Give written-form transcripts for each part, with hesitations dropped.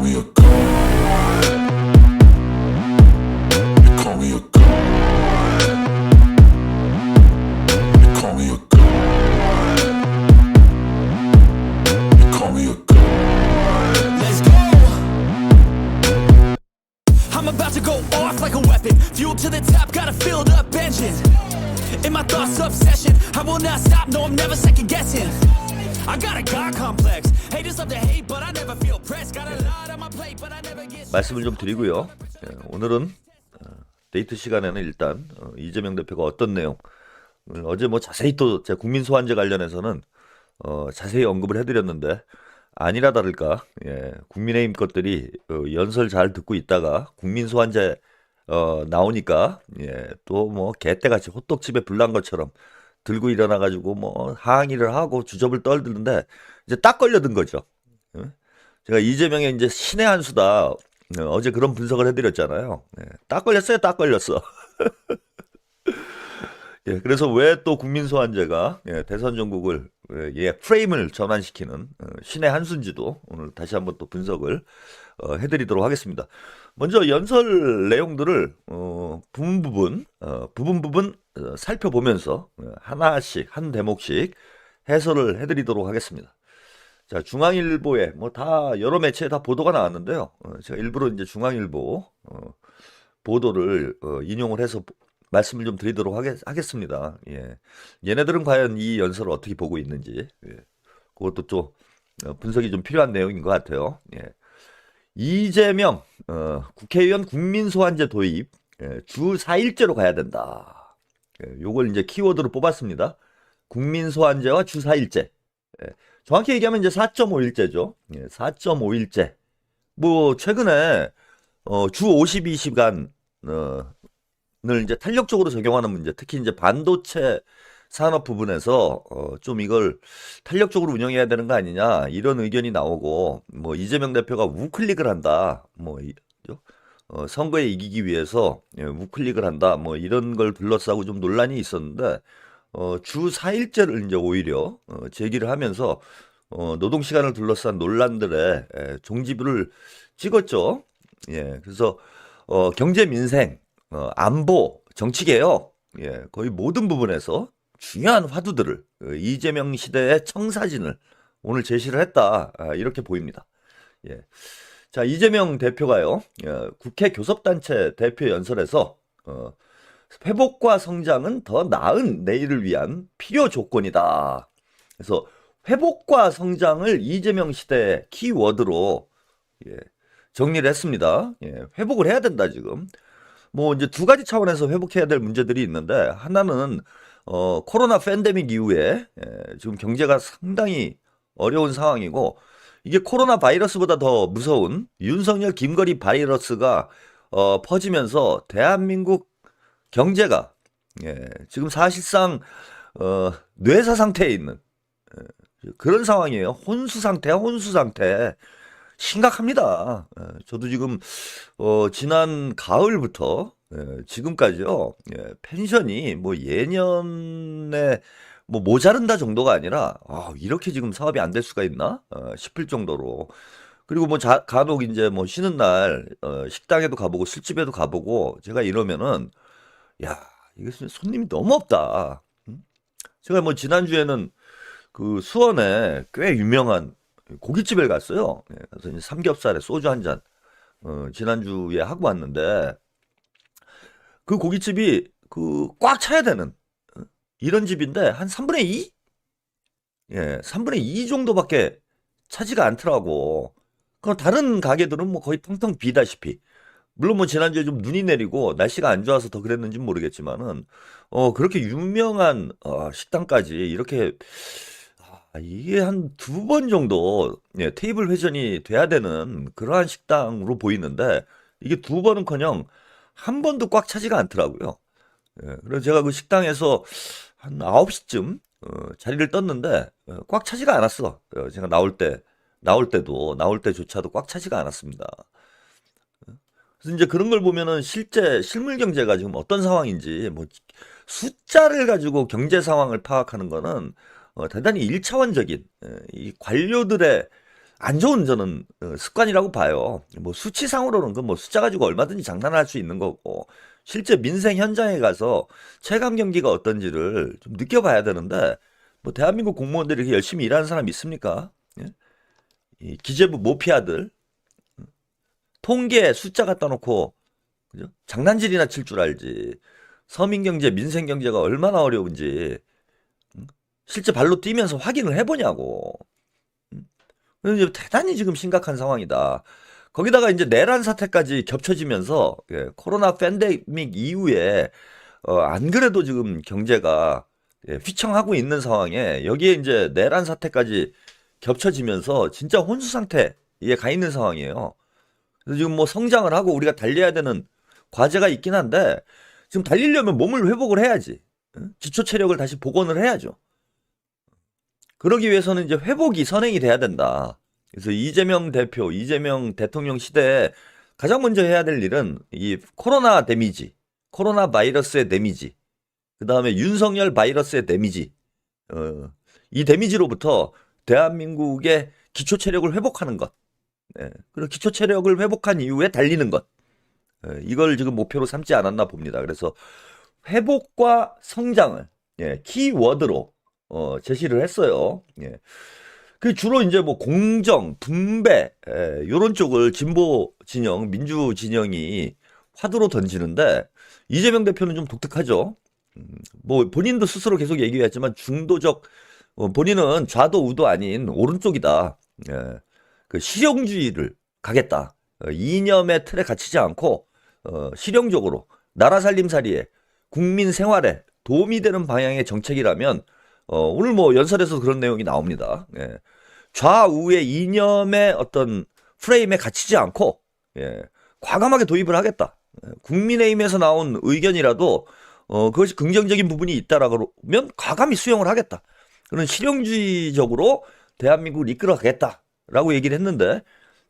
me a god. You call me a god. You call me a god. You call me a god. Let's go. I'm about to go off like a weapon. Fuel to the top, got a filled up engine. In my thoughts, obsession. I will not stop, no, I'm never second guessing. I got a God complex. Haters love to hate, but I never feel pressed. Got a lot on my plate, but I never get. 말씀을 좀 드리고요. 오늘은 데이트 시간에는 일단 이재명 대표가 어떤 내용, 어제 뭐 자세히 또 제 국민 소환제 관련해서는 자세히 언급을 해드렸는데 아니라 다를까 국민의힘 것들이 연설 잘 듣고 있다가 국민 소환제 나오니까 또 뭐 개떼같이 호떡집에 불난 것처럼 들고 일어나가지고 뭐 항의를 하고 주접을 떨드는데 이제 딱 걸려든 거죠. 제가 이재명의 이제 신의 한 수다 어제 그런 분석을 해드렸잖아요. 딱 걸렸어요, 딱 걸렸어. 그래서 왜 또 국민소환제가 대선 전국을 프레임을 전환시키는 신의 한 수인지도 오늘 다시 한번 또 분석을 해드리도록 하겠습니다. 먼저 연설 내용들을 부분 살펴보면서 하나씩 한 대목씩 해설을 해드리도록 하겠습니다. 자, 중앙일보에 뭐 다 여러 매체에 다 보도가 나왔는데요. 제가 일부러 이제 중앙일보 보도를 인용을 해서 말씀을 좀 드리도록 하겠습니다. 얘네들은 과연 이 연설을 어떻게 보고 있는지 그것도 좀 분석이 좀 필요한 내용인 것 같아요. 이재명 국회의원 국민소환제 도입 주 4일제로 가야 된다. 요걸 이제 키워드로 뽑았습니다. 국민소환제와 주 4일제. 정확히 얘기하면 이제 4.5일제죠. 4.5일제. 뭐 최근에 주 52시간 을 이제 탄력적으로 적용하는 문제, 특히 이제 반도체 산업 부분에서 좀 이걸 탄력적으로 운영해야 되는 거 아니냐 이런 의견이 나오고 뭐 이재명 대표가 우클릭을 한다 뭐 선거에 이기기 위해서 우클릭을 한다 뭐 이런 걸 둘러싸고 좀 논란이 있었는데 주 4일제를 이제 오히려 제기를 하면서 노동 시간을 둘러싼 논란들의 종지부를 찍었죠. 그래서 경제 민생 안보, 정치개혁, 거의 모든 부분에서 중요한 화두들을 이재명 시대의 청사진을 오늘 제시를 했다 이렇게 보입니다. 자, 이재명 대표가요 국회 교섭단체 대표 연설에서 회복과 성장은 더 나은 내일을 위한 필요 조건이다. 그래서 회복과 성장을 이재명 시대의 키워드로 정리를 했습니다. 회복을 해야 된다 지금. 뭐 이제 두 가지 차원에서 회복해야 될 문제들이 있는데 하나는 코로나 팬데믹 이후에 지금 경제가 상당히 어려운 상황이고 이게 코로나 바이러스보다 더 무서운 윤석열 김건희 바이러스가 퍼지면서 대한민국 경제가 지금 사실상 뇌사 상태에 있는 그런 상황이에요. 혼수 상태. 심각합니다. 저도 지금 지난 가을부터 지금까지요 펜션이 뭐 예년에 뭐 모자른다 정도가 아니라 이렇게 지금 사업이 안 될 수가 있나 싶을 정도로 그리고 뭐 간혹 이제 뭐 쉬는 날 식당에도 가보고 술집에도 가보고 제가 이러면은 야 이게 손님이 너무 없다. 제가 뭐 지난주에는 그 수원에 꽤 유명한 고깃집에 갔어요. 그래서 이제 삼겹살에 소주 한 잔 지난주에 하고 왔는데 그 고깃집이 그 꽉 차야 되는 이런 집인데 한 3분의 2? 3분의 2 정도밖에 차지가 않더라고. 그 다른 가게들은 뭐 거의 텅텅 비다시피. 물론 뭐 지난주에 좀 눈이 내리고 날씨가 안 좋아서 더 그랬는지 모르겠지만은 그렇게 유명한 식당까지 이렇게 이게 한 두 번 정도 테이블 회전이 돼야 되는 그러한 식당으로 보이는데 이게 두 번은커녕 한 번도 꽉 차지가 않더라고요. 그래서 제가 그 식당에서 한 9시쯤 자리를 떴는데 꽉 차지가 않았어. 제가 나올 때조차도 꽉 차지가 않았습니다. 그래서 이제 그런 걸 보면은 실제 실물 경제가 지금 어떤 상황인지 뭐 숫자를 가지고 경제 상황을 파악하는 거는 대단히 1차원적인 이 관료들의 안 좋은 저는 습관이라고 봐요. 뭐 수치상으로는 그 뭐 숫자 가지고 얼마든지 장난할 수 있는 거고 실제 민생 현장에 가서 체감 경기가 어떤지를 좀 느껴봐야 되는데 뭐 대한민국 공무원들이 이렇게 열심히 일하는 사람 있습니까? 예? 이 기재부 모피아들 통계 숫자 갖다 놓고 그죠? 장난질이나 칠 줄 알지. 서민경제, 민생경제가 얼마나 어려운지 실제 발로 뛰면서 확인을 해보냐고. 그래서 대단히 지금 심각한 상황이다. 거기다가 이제 내란 사태까지 겹쳐지면서 코로나 팬데믹 이후에 안 그래도 지금 경제가 휘청하고 있는 상황에 여기에 이제 내란 사태까지 겹쳐지면서 진짜 혼수 상태에 가 있는 상황이에요. 그래서 지금 뭐 성장을 하고 우리가 달려야 되는 과제가 있긴 한데 지금 달리려면 몸을 회복을 해야지. 기초 체력을 다시 복원을 해야죠. 그러기 위해서는 이제 회복이 선행이 돼야 된다. 그래서 이재명 대표, 이재명 대통령 시대에 가장 먼저 해야 될 일은 이 코로나 데미지, 코로나 바이러스의 데미지, 그 다음에 윤석열 바이러스의 데미지, 이 데미지로부터 대한민국의 기초 체력을 회복하는 것, 그리고 기초 체력을 회복한 이후에 달리는 것, 이걸 지금 목표로 삼지 않았나 봅니다. 그래서 회복과 성장을 키워드로 제시를 했어요. 그 주로 이제 뭐 공정, 분배 요런 쪽을 진보 진영, 민주 진영이 화두로 던지는데 이재명 대표는 좀 독특하죠. 뭐 본인도 스스로 계속 얘기했지만 중도적 본인은 좌도 우도 아닌 오른쪽이다. 그 실용주의를 가겠다. 이념의 틀에 갇히지 않고 실용적으로 나라 살림살이에 국민 생활에 도움이 되는 방향의 정책이라면 오늘 뭐 연설에서 그런 내용이 나옵니다. 좌우의 이념의 어떤 프레임에 갇히지 않고 과감하게 도입을 하겠다. 국민의힘에서 나온 의견이라도 그것이 긍정적인 부분이 있다라면 과감히 수용을 하겠다. 그런 실용주의적으로 대한민국을 이끌어가겠다라고 얘기를 했는데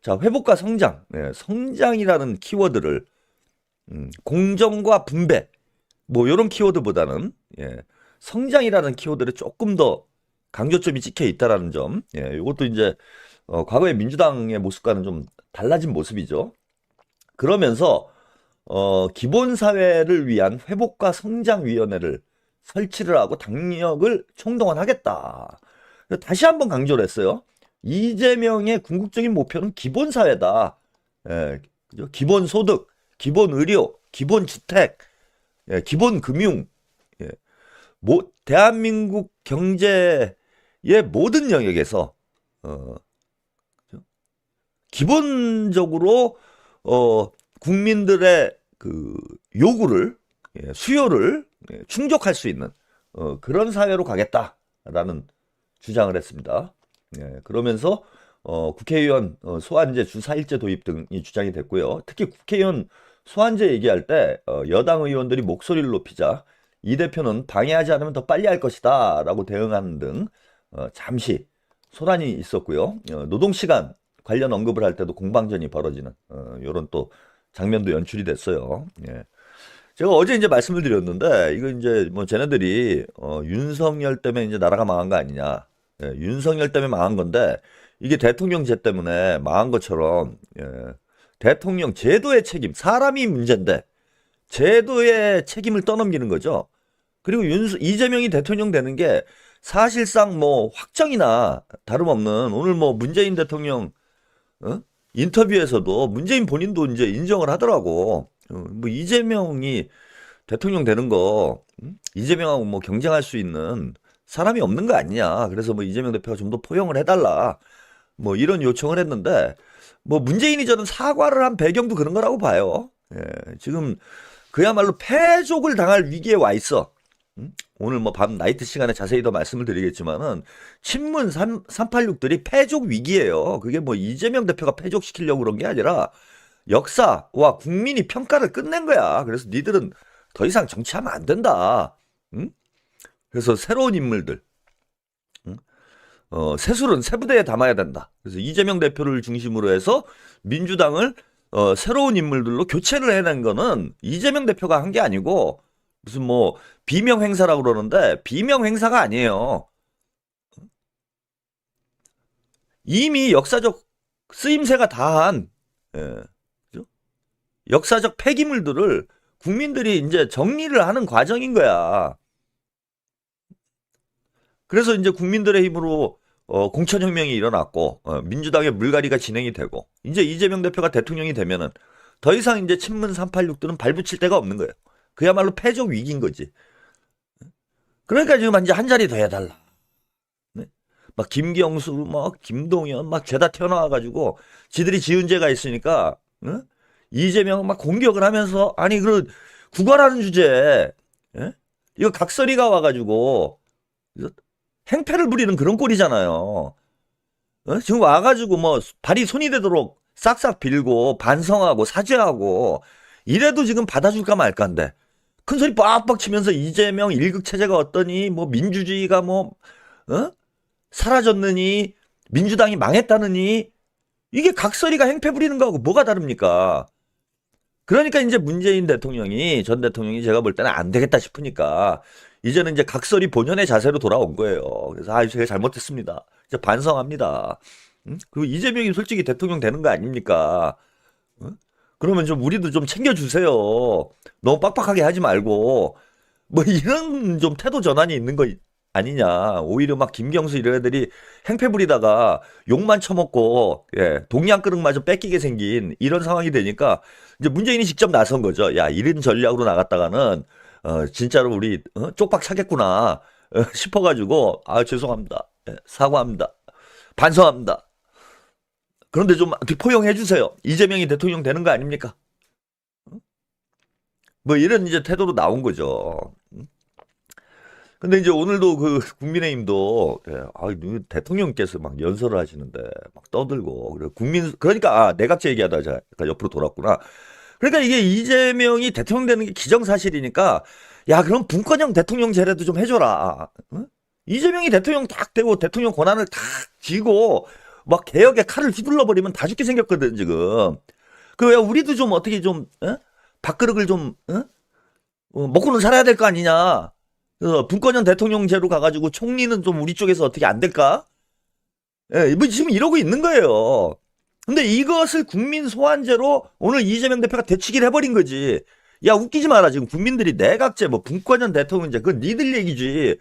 자 회복과 성장, 성장이라는 키워드를 공정과 분배 뭐 이런 키워드보다는 성장이라는 키워드를 조금 더 강조점이 찍혀 있다라는 점, 이것도 이제 과거의 민주당의 모습과는 좀 달라진 모습이죠. 그러면서 기본사회를 위한 회복과 성장위원회를 설치를 하고 당력을 총동원하겠다. 다시 한번 강조를 했어요. 이재명의 궁극적인 목표는 기본사회다. 기본소득, 기본의료, 기본주택, 기본금융, 대한민국 경제의 모든 영역에서 기본적으로 국민들의 그 요구를 수요를 충족할 수 있는 그런 사회로 가겠다라는 주장을 했습니다. 그러면서 국회의원 소환제 주 4일제 도입 등이 주장이 됐고요. 특히 국회의원 소환제 얘기할 때 여당 의원들이 목소리를 높이자 이 대표는 방해하지 않으면 더 빨리 할 것이다 라고 대응하는 등 잠시 소란이 있었고요. 노동시간 관련 언급을 할 때도 공방전이 벌어지는 이런 또 장면도 연출이 됐어요. 제가 어제 이제 말씀을 드렸는데 이거 이제 뭐 쟤네들이 윤석열 때문에 이제 나라가 망한 거 아니냐. 윤석열 때문에 망한 건데 이게 대통령제 때문에 망한 것처럼 대통령 제도의 책임, 사람이 문제인데 제도의 책임을 떠넘기는 거죠. 그리고 이재명이 대통령 되는 게 사실상 뭐 확정이나 다름없는 오늘 뭐 문재인 대통령 인터뷰에서도 문재인 본인도 이제 인정을 하더라고. 뭐 이재명이 대통령 되는 거 이재명하고 뭐 경쟁할 수 있는 사람이 없는 거 아니냐. 그래서 뭐 이재명 대표가 좀 더 포용을 해달라. 뭐 이런 요청을 했는데 뭐 문재인이 저는 사과를 한 배경도 그런 거라고 봐요. 지금 그야말로 패족을 당할 위기에 와 있어. 오늘 뭐 밤 나이트 시간에 자세히 더 말씀을 드리겠지만은 친문 386들이 패족 위기예요. 그게 뭐 이재명 대표가 패족시키려고 그런 게 아니라 역사와 국민이 평가를 끝낸 거야. 그래서 니들은 더 이상 정치하면 안 된다. 그래서 새로운 인물들, 새술은 새 부대에 담아야 된다. 그래서 이재명 대표를 중심으로 해서 민주당을 새로운 인물들로 교체를 해낸 거는 이재명 대표가 한 게 아니고 무슨 뭐 비명 행사라고 그러는데 비명 행사가 아니에요. 이미 역사적 쓰임새가 다한 그죠? 역사적 폐기물들을 국민들이 이제 정리를 하는 과정인 거야. 그래서 이제 국민들의 힘으로 공천혁명이 일어났고 민주당의 물갈이가 진행이 되고 이제 이재명 대표가 대통령이 되면은 더 이상 이제 친문 386들은 발붙일 데가 없는 거예요. 그야말로 패적 위기인 거지. 그러니까 지금 이제 한 자리 더 해달라. 네? 막 김경수, 막 김동연, 막 죄다 튀어나와가지고 지들이 지은 죄가 있으니까 이재명 막 공격을 하면서 아니 그 국가라는 주제에 이거 각설이가 와가지고 행패를 부리는 그런 꼴이잖아요. 지금 와가지고 뭐 발이 손이 되도록 싹싹 빌고 반성하고 사죄하고 이래도 지금 받아줄까 말까인데 큰소리 빡빡 치면서 이재명 일극 체제가 어떠니 뭐 민주주의가 뭐 사라졌느니 민주당이 망했다느니 이게 각설이가 행패 부리는 거하고 뭐가 다릅니까? 그러니까 이제 문재인 대통령이 전 대통령이 제가 볼 때는 안 되겠다 싶으니까 이제는 이제 각설이 본연의 자세로 돌아온 거예요. 그래서 제가 잘못했습니다. 이제 반성합니다. 그리고 이재명이 솔직히 대통령 되는 거 아닙니까? 그러면 좀 우리도 좀 챙겨주세요. 너무 빡빡하게 하지 말고 뭐 이런 좀 태도 전환이 있는 거 아니냐. 오히려 막 김경수 이런 애들이 행패 부리다가 욕만 처먹고 동양 그릇마저 뺏기게 생긴 이런 상황이 되니까 이제 문재인이 직접 나선 거죠. 야, 이런 전략으로 나갔다가는 진짜로 우리 쪽박 차겠구나 싶어가지고 죄송합니다. 사과합니다. 반성합니다. 그런데 좀 포용해 주세요. 이재명이 대통령 되는 거 아닙니까? 뭐 이런 이제 태도로 나온 거죠. 근데 이제 오늘도 그 국민의힘도 대통령께서 막 연설을 하시는데 막 떠들고 그러니까 내각제 얘기하다 제가 옆으로 돌았구나. 그러니까 이게 이재명이 대통령 되는 게 기정사실이니까 야 그럼 분권형 대통령제라도 좀 해줘라. 이재명이 대통령 딱 되고 대통령 권한을 딱 쥐고 막 개혁의 칼을 휘둘러 버리면 다 죽게 생겼거든 지금. 그 우리도 좀 어떻게 좀 밥그릇을 좀 먹고는 살아야 될 거 아니냐. 그래서 분권형 대통령제로 가가지고 총리는 좀 우리 쪽에서 어떻게 안 될까? 뭐 지금 이러고 있는 거예요. 근데 이것을 국민 소환제로 오늘 이재명 대표가 대치기를 해버린 거지. 야 웃기지 마라. 지금 국민들이 내각제 뭐 분권형 대통령제 그건 니들 얘기지.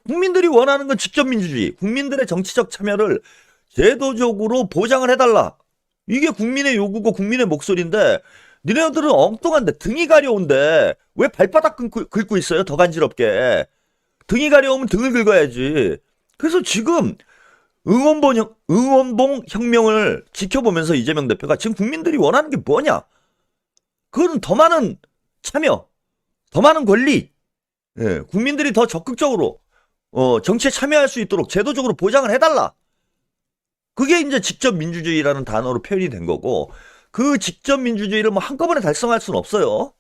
국민들이 원하는 건 직접 민주주의. 국민들의 정치적 참여를 제도적으로 보장을 해달라. 이게 국민의 요구고 국민의 목소리인데 니네들은 엉뚱한데 등이 가려운데 왜 발바닥 긁고 있어요? 더 간지럽게. 등이 가려우면 등을 긁어야지. 그래서 지금 응원봉 혁명을 지켜보면서 이재명 대표가 지금 국민들이 원하는 게 뭐냐? 그건 더 많은 참여, 더 많은 권리, 국민들이 더 적극적으로 정치에 참여할 수 있도록 제도적으로 보장을 해달라. 그게 이제 직접 민주주의라는 단어로 표현이 된 거고 그 직접 민주주의를 뭐 한꺼번에 달성할 수는 없어요.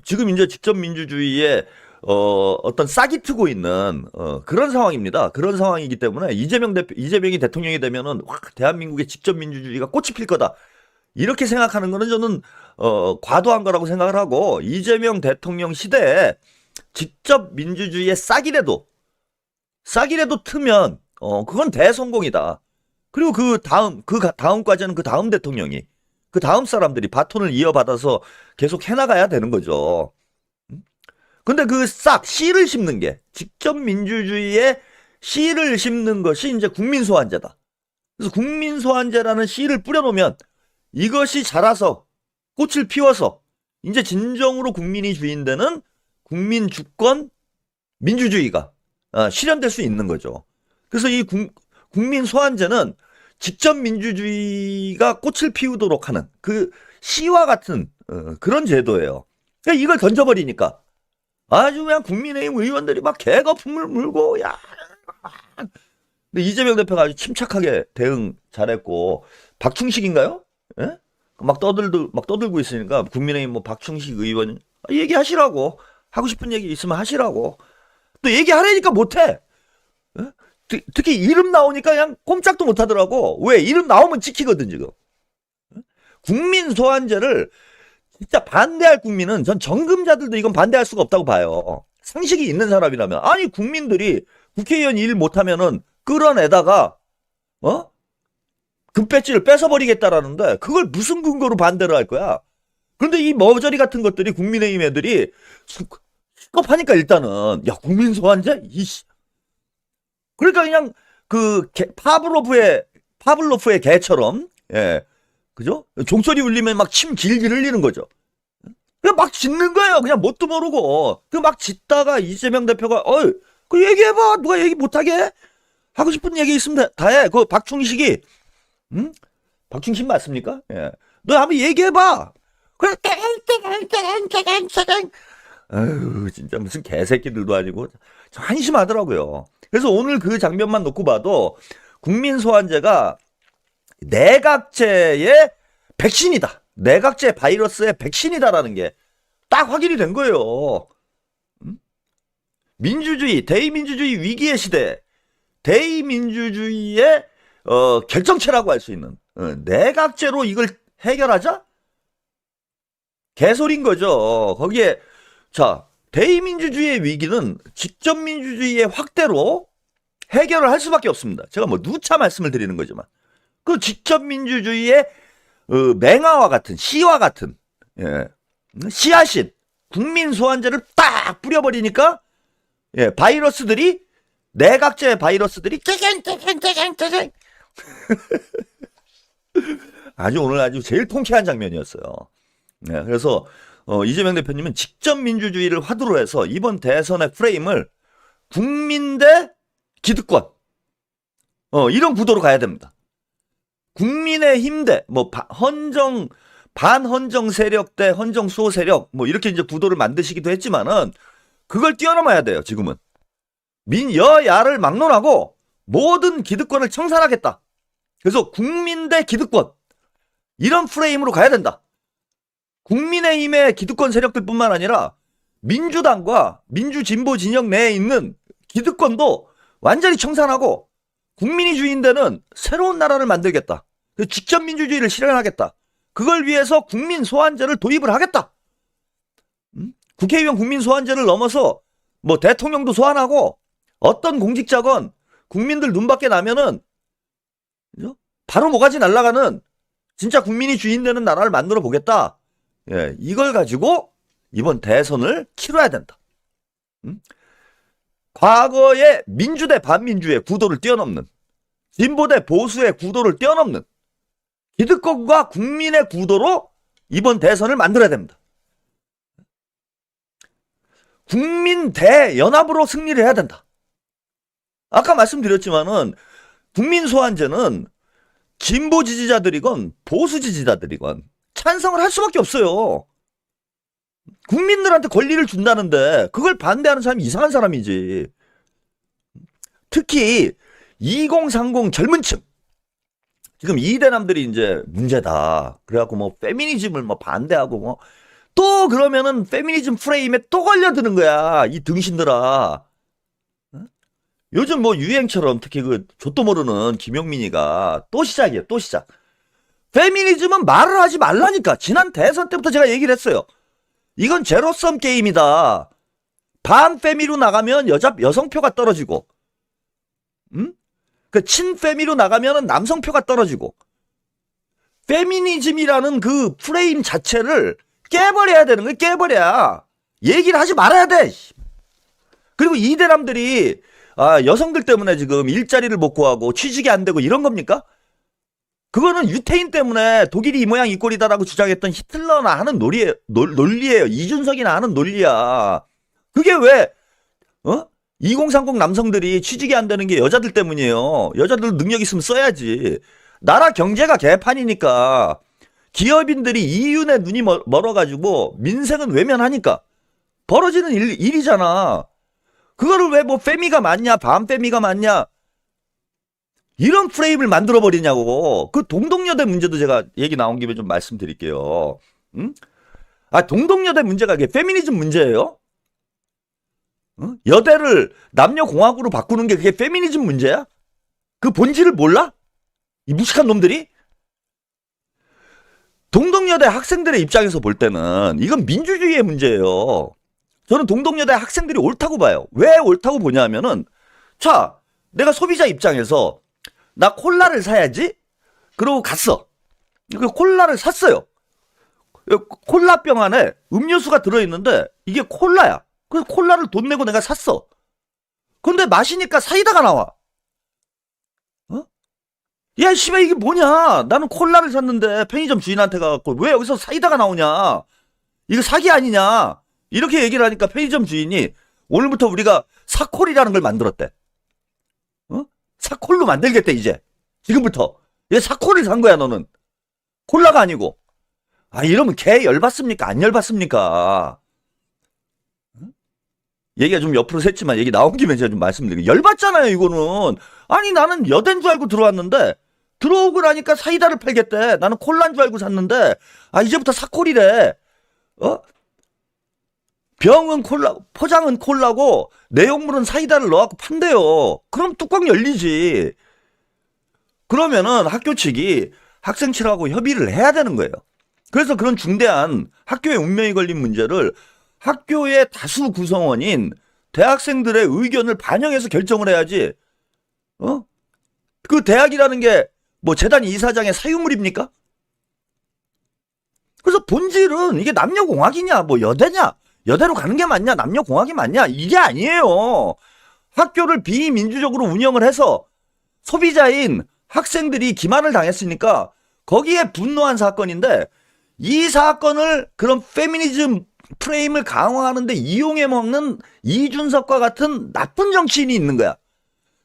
지금 이제 직접 민주주의에 어떤 싹이 트고 있는 그런 상황입니다. 그런 상황이기 때문에 이재명이 대통령이 되면은 와, 대한민국의 직접 민주주의가 꽃이 필 거다. 이렇게 생각하는 거는 저는 과도한 거라고 생각을 하고 이재명 대통령 시대에 직접 민주주의의 싹이라도 트면 그건 대성공이다. 그리고 그 다음 과제는 그 다음 대통령이 그 다음 사람들이 바톤을 이어받아서 계속 해나가야 되는 거죠. 근데 그 씨를 심는 게 직접 민주주의의 씨를 심는 것이 이제 국민소환제다. 그래서 국민소환제라는 씨를 뿌려놓으면 이것이 자라서 꽃을 피워서 이제 진정으로 국민이 주인되는 국민 주권 민주주의가 실현될 수 있는 거죠. 그래서 이 국민 소환제는 직접 민주주의가 꽃을 피우도록 하는 그 씨와 같은 그런 제도예요. 그러니까 이걸 던져버리니까 아주 그냥 국민의힘 의원들이 막 개거품을 물고 야. 근데 이재명 대표가 아주 침착하게 대응 잘했고 박충식인가요? 예? 막 떠들고 있으니까 국민의힘 뭐 박충식 의원 얘기하시라고 하고 싶은 얘기 있으면 하시라고 또 얘기하라니까 못해. 예? 특히 이름 나오니까 그냥 꼼짝도 못하더라고. 왜? 이름 나오면 찍히거든 지금. 국민 소환제를 진짜 반대할 국민은 전 정금자들도 이건 반대할 수가 없다고 봐요. 상식이 있는 사람이라면 아니 국민들이 국회의원 일 못하면은 끌어내다가 금배지를 뺏어버리겠다라는데 그걸 무슨 근거로 반대를 할 거야? 그런데 이 머저리 같은 것들이 국민의힘 애들이 수급하니까 일단은 야 국민 소환제 이씨 그러니까 그냥 그 파블로프의 개처럼 예 그죠? 종소리 울리면 막 침 질질 흘리는 거죠. 그냥 막 짖는 거예요. 그냥 뭣도 모르고 그 막 짖다가 이재명 대표가 그 얘기해봐 누가 얘기 못하게 하고 싶은 얘기 있으면 다 해. 그 박충식이 박충식 맞습니까? 예. 너 한번 얘기해봐. 그래 아유 진짜 무슨 개새끼들도 아니고 한심하더라고요. 그래서 오늘 그 장면만 놓고 봐도 국민 소환제가 내각제의 백신이다. 내각제 바이러스의 백신이다라는 게 딱 확인이 된 거예요. 민주주의, 대의민주주의 위기의 시대, 대의민주주의의 결정체라고 할 수 있는 내각제로 이걸 해결하자? 개소리인 거죠. 거기에 자 대의민주주의의 위기는 직접민주주의의 확대로 해결을 할 수밖에 없습니다. 제가 뭐 누차 말씀을 드리는 거지만 그 직접민주주의의 맹아와 같은 씨와 같은 씨앗인 국민 소환제를 딱 뿌려버리니까 바이러스들이 내각제 바이러스들이 깨갱 아주 오늘 아주 제일 통쾌한 장면이었어요. 그래서 이재명 대표님은 직접민주주의를 화두로 해서 이번 대선의 프레임을 국민 대 기득권 이런 구도로 가야 됩니다. 국민의힘 대 뭐 반헌정 세력 대 헌정 수호 세력 뭐 이렇게 이제 구도를 만드시기도 했지만은 그걸 뛰어넘어야 돼요. 지금은 여야를 막론하고 모든 기득권을 청산하겠다. 그래서 국민 대 기득권 이런 프레임으로 가야 된다. 국민의힘의 기득권 세력들뿐만 아니라 민주당과 민주진보 진영 내에 있는 기득권도 완전히 청산하고 국민이 주인되는 새로운 나라를 만들겠다. 직접 민주주의를 실현하겠다. 그걸 위해서 국민 소환제를 도입을 하겠다. 국회의원 국민 소환제를 넘어서 뭐 대통령도 소환하고 어떤 공직자건 국민들 눈밖에 나면은 바로 모가지 날아가는 진짜 국민이 주인되는 나라를 만들어 보겠다. 이걸 가지고 이번 대선을 치러야 된다. 과거의 민주 대 반민주의 구도를 뛰어넘는 진보 대 보수의 구도를 뛰어넘는 기득권과 국민의 구도로 이번 대선을 만들어야 됩니다. 국민 대연합으로 승리를 해야 된다. 아까 말씀드렸지만은 국민 소환제는 진보 지지자들이건 보수 지지자들이건 찬성을 할 수밖에 없어요. 국민들한테 권리를 준다는데 그걸 반대하는 사람이 이상한 사람이지. 특히 2030 젊은 층 지금 이대남들이 이제 문제다. 그래갖고 뭐 페미니즘을 뭐 반대하고 뭐 또 그러면은 페미니즘 프레임에 또 걸려드는 거야. 이 등신들아. 요즘 뭐 유행처럼 특히 그 좆도 모르는 김용민이가 또 시작이에요. 또 시작. 페미니즘은 말을 하지 말라니까. 지난 대선 때부터 제가 얘기를 했어요. 이건 제로섬 게임이다. 반페미로 나가면 여성표가 떨어지고 그 친페미로 나가면 남성표가 떨어지고 페미니즘이라는 그 프레임 자체를 깨버려야 되는 거야. 깨버려야 얘기를 하지 말아야 돼. 그리고 이대남들이 여성들 때문에 지금 일자리를 못 구하고 취직이 안 되고 이런 겁니까? 그거는 유태인 때문에 독일이 이 모양 이 꼴이다라고 주장했던 히틀러나 하는 논리예요. 이준석이나 하는 논리야. 그게 왜 2030 남성들이 취직이 안 되는 게 여자들 때문이에요. 여자들 능력 있으면 써야지. 나라 경제가 개판이니까 기업인들이 이윤에 눈이 멀어가지고 민생은 외면하니까 벌어지는 일이잖아. 그거를 왜 뭐 페미가 맞냐 반페미가 맞냐 이런 프레임을 만들어버리냐고. 그 동덕여대 문제도 제가 얘기 나온 김에 좀 말씀드릴게요. 동덕여대 문제가 이게 페미니즘 문제예요? 여대를 남녀공학으로 바꾸는 게 그게 페미니즘 문제야? 그 본질을 몰라? 이 무식한 놈들이? 동덕여대 학생들의 입장에서 볼 때는 이건 민주주의의 문제예요. 저는 동덕여대 학생들이 옳다고 봐요. 왜 옳다고 보냐면은 자, 내가 소비자 입장에서 나 콜라를 사야지. 그러고 갔어. 그 콜라를 샀어요. 콜라병 안에 음료수가 들어있는데 이게 콜라야. 그래서 콜라를 돈 내고 내가 샀어. 근데 마시니까 사이다가 나와. 어? 야, 씨발, 이게 뭐냐? 나는 콜라를 샀는데 편의점 주인한테 가갖고 왜 여기서 사이다가 나오냐? 이거 사기 아니냐? 이렇게 얘기를 하니까 편의점 주인이 오늘부터 우리가 사콜이라는 걸 만들었대. 어? 사콜로 만들겠대, 이제. 지금부터. 얘 사콜을 산 거야, 너는. 콜라가 아니고. 아, 이러면 걔 열받습니까? 안 열받습니까? 얘기가 좀 옆으로 샜지만 얘기 나온 김에 제가 좀 말씀드리고 열받잖아요, 이거는. 아니, 나는 여대인 줄 알고 들어왔는데 들어오고 나니까 사이다를 팔겠대. 나는 콜라인 줄 알고 샀는데 아, 이제부터 사콜이래. 어? 병은 콜라, 포장은 콜라고 내용물은 사이다를 넣어갖고 판대요. 그럼 뚜껑 열리지. 그러면은 학교 측이 학생 측하고 협의를 해야 되는 거예요. 그래서 그런 중대한 학교의 운명이 걸린 문제를 학교의 다수 구성원인 대학생들의 의견을 반영해서 결정을 해야지. 어? 그 대학이라는 게 뭐 재단 이사장의 사유물입니까? 그래서 본질은 이게 남녀공학이냐, 뭐 여대냐, 여대로 가는 게 맞냐, 남녀공학이 맞냐, 이게 아니에요. 학교를 비민주적으로 운영을 해서 소비자인 학생들이 기만을 당했으니까 거기에 분노한 사건인데 이 사건을 그런 페미니즘 프레임을 강화하는데 이용해 먹는 이준석과 같은 나쁜 정치인이 있는 거야.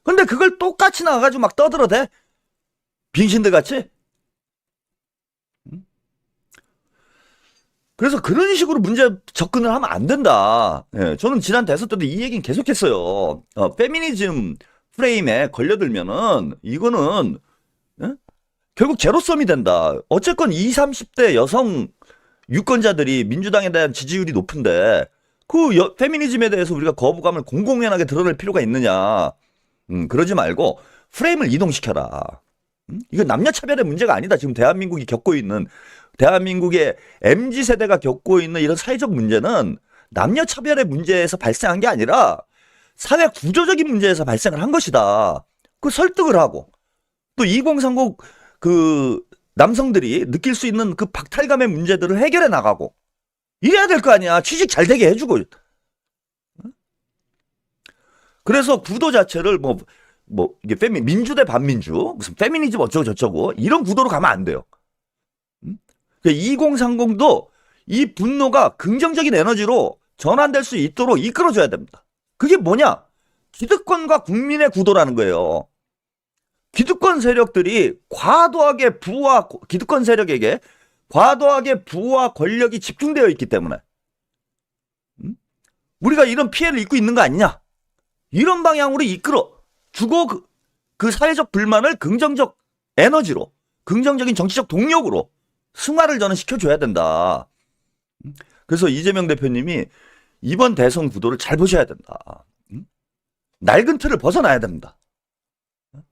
근데 그걸 똑같이 나와가지고 막 떠들어대? 빙신들 같이? 그래서 그런 식으로 문제 접근을 하면 안 된다. 예, 저는 지난 대선 때도 이 얘기는 계속했어요. 페미니즘 프레임에 걸려들면은 이거는 예? 결국 제로섬이 된다. 어쨌건 20, 30대 여성 유권자들이 민주당에 대한 지지율이 높은데 그 페미니즘에 대해서 우리가 거부감을 공공연하게 드러낼 필요가 있느냐. 그러지 말고 프레임을 이동시켜라. 이거 남녀차별의 문제가 아니다. 지금 대한민국이 겪고 있는, 대한민국의 MZ세대가 겪고 있는 이런 사회적 문제는 남녀차별의 문제에서 발생한 게 아니라 사회 구조적인 문제에서 발생을 한 것이다. 그 설득을 하고 또 2030 그 남성들이 느낄 수 있는 그 박탈감의 문제들을 해결해 나가고 이래야 될 거 아니야. 취직 잘 되게 해주고. 그래서 구도 자체를 이게 민주 대 반민주, 무슨 페미니즘 어쩌고 저쩌고 이런 구도로 가면 안 돼요. 2030도 이 분노가 긍정적인 에너지로 전환될 수 있도록 이끌어줘야 됩니다. 그게 뭐냐? 기득권과 국민의 구도라는 거예요. 기득권 세력들이 과도하게 부와 기득권 세력에게 과도하게 부와 권력이 집중되어 있기 때문에 우리가 이런 피해를 입고 있는 거 아니냐? 이런 방향으로 이끌어 주고 그 사회적 불만을 긍정적 에너지로, 긍정적인 정치적 동력으로 승화를 저는 시켜줘야 된다. 그래서 이재명 대표님이 이번 대선 구도를 잘 보셔야 된다. 낡은 틀을 벗어나야 됩니다.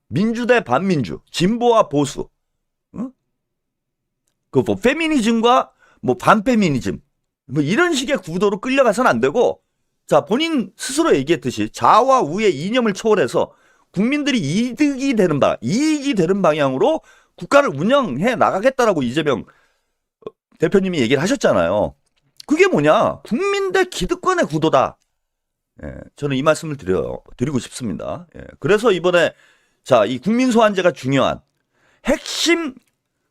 민주 대 반민주, 진보와 보수, 그 뭐 페미니즘과 뭐 반페미니즘, 뭐 이런 식의 구도로 끌려가서는 안 되고, 자, 본인 스스로 얘기했듯이 좌와 우의 이념을 초월해서 국민들이 이익이 되는 방향으로 국가를 운영해 나가겠다라고 이재명 대표님이 얘기를 하셨잖아요. 그게 뭐냐? 국민 대 기득권의 구도다. 예, 저는 이 말씀을 드리고 싶습니다. 예, 그래서 이번에 자, 이 국민 소환제가 중요한 핵심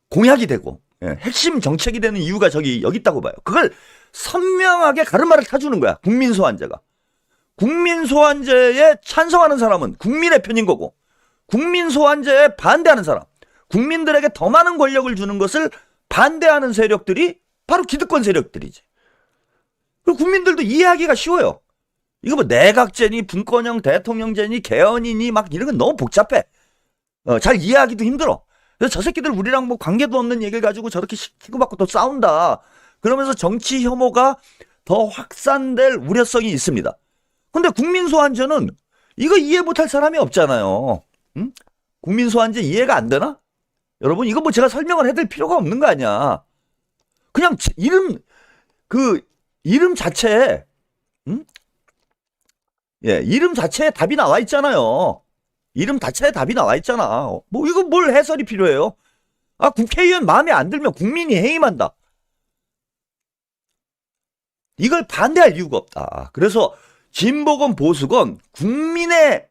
공약이 되고, 예, 핵심 정책이 되는 이유가 여기 있다고 봐요. 그걸 선명하게 가르마를 타주는 거야. 국민 소환제가. 국민 소환제에 찬성하는 사람은 국민의 편인 거고, 국민 소환제에 반대하는 사람, 국민들에게 더 많은 권력을 주는 것을 반대하는 세력들이 바로 기득권 세력들이지. 그리고 국민들도 이해하기가 쉬워요. 이거 뭐 내각제니 분권형 대통령제니 개헌이니 막 이런 건 너무 복잡해. 잘 이해하기도 힘들어. 그래서 저 새끼들 우리랑 뭐 관계도 없는 얘기를 가지고 저렇게 치고받고 또 싸운다. 그러면서 정치 혐오가 더 확산될 우려성이 있습니다. 근데 국민소환제는 이거 이해 못할 사람이 없잖아요. 응? 국민소환제 이해가 안 되나? 여러분, 이거 뭐 제가 설명을 해드릴 필요가 없는 거 아니야. 그냥 이름 자체에, 응? 예, 이름 자체에 답이 나와 있잖아요. 이름 자체에 답이 나와 있잖아. 뭐 이거 뭘 해설이 필요해요? 아, 국회의원 마음에 안 들면 국민이 해임한다. 이걸 반대할 이유가 없다. 그래서 진보건 보수건 국민의,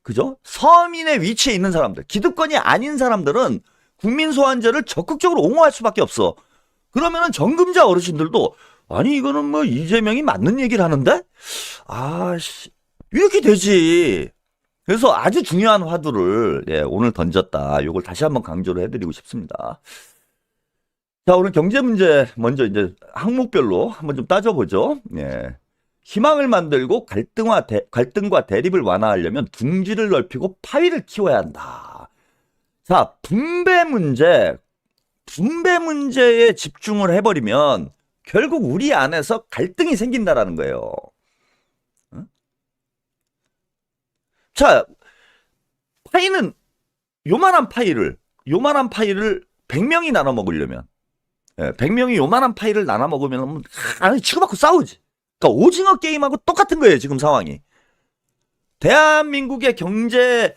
그죠? 서민의 위치에 있는 사람들, 기득권이 아닌 사람들은 국민 소환제를 적극적으로 옹호할 수밖에 없어. 그러면은 정금자 어르신들도 아니 이거는 뭐 이재명이 맞는 얘기를 하는데? 아씨, 이렇게 되지. 그래서 아주 중요한 화두를 오늘 던졌다. 요걸 다시 한번 강조를 해드리고 싶습니다. 자, 오늘 경제 문제 먼저 이제 항목별로 한번 좀 따져보죠. 희망을 만들고 갈등과 대립을 완화하려면 둥지를 넓히고 파위를 키워야 한다. 자, 분배 문제에 집중을 해버리면 결국 우리 안에서 갈등이 생긴다라는 거예요. 자, 파이는 요만한 파이를 100명이 나눠 먹으려면 100명이 요만한 파이를 나눠 먹으면 치고받고 싸우지. 그러니까 오징어 게임하고 똑같은 거예요, 지금 상황이. 대한민국의 경제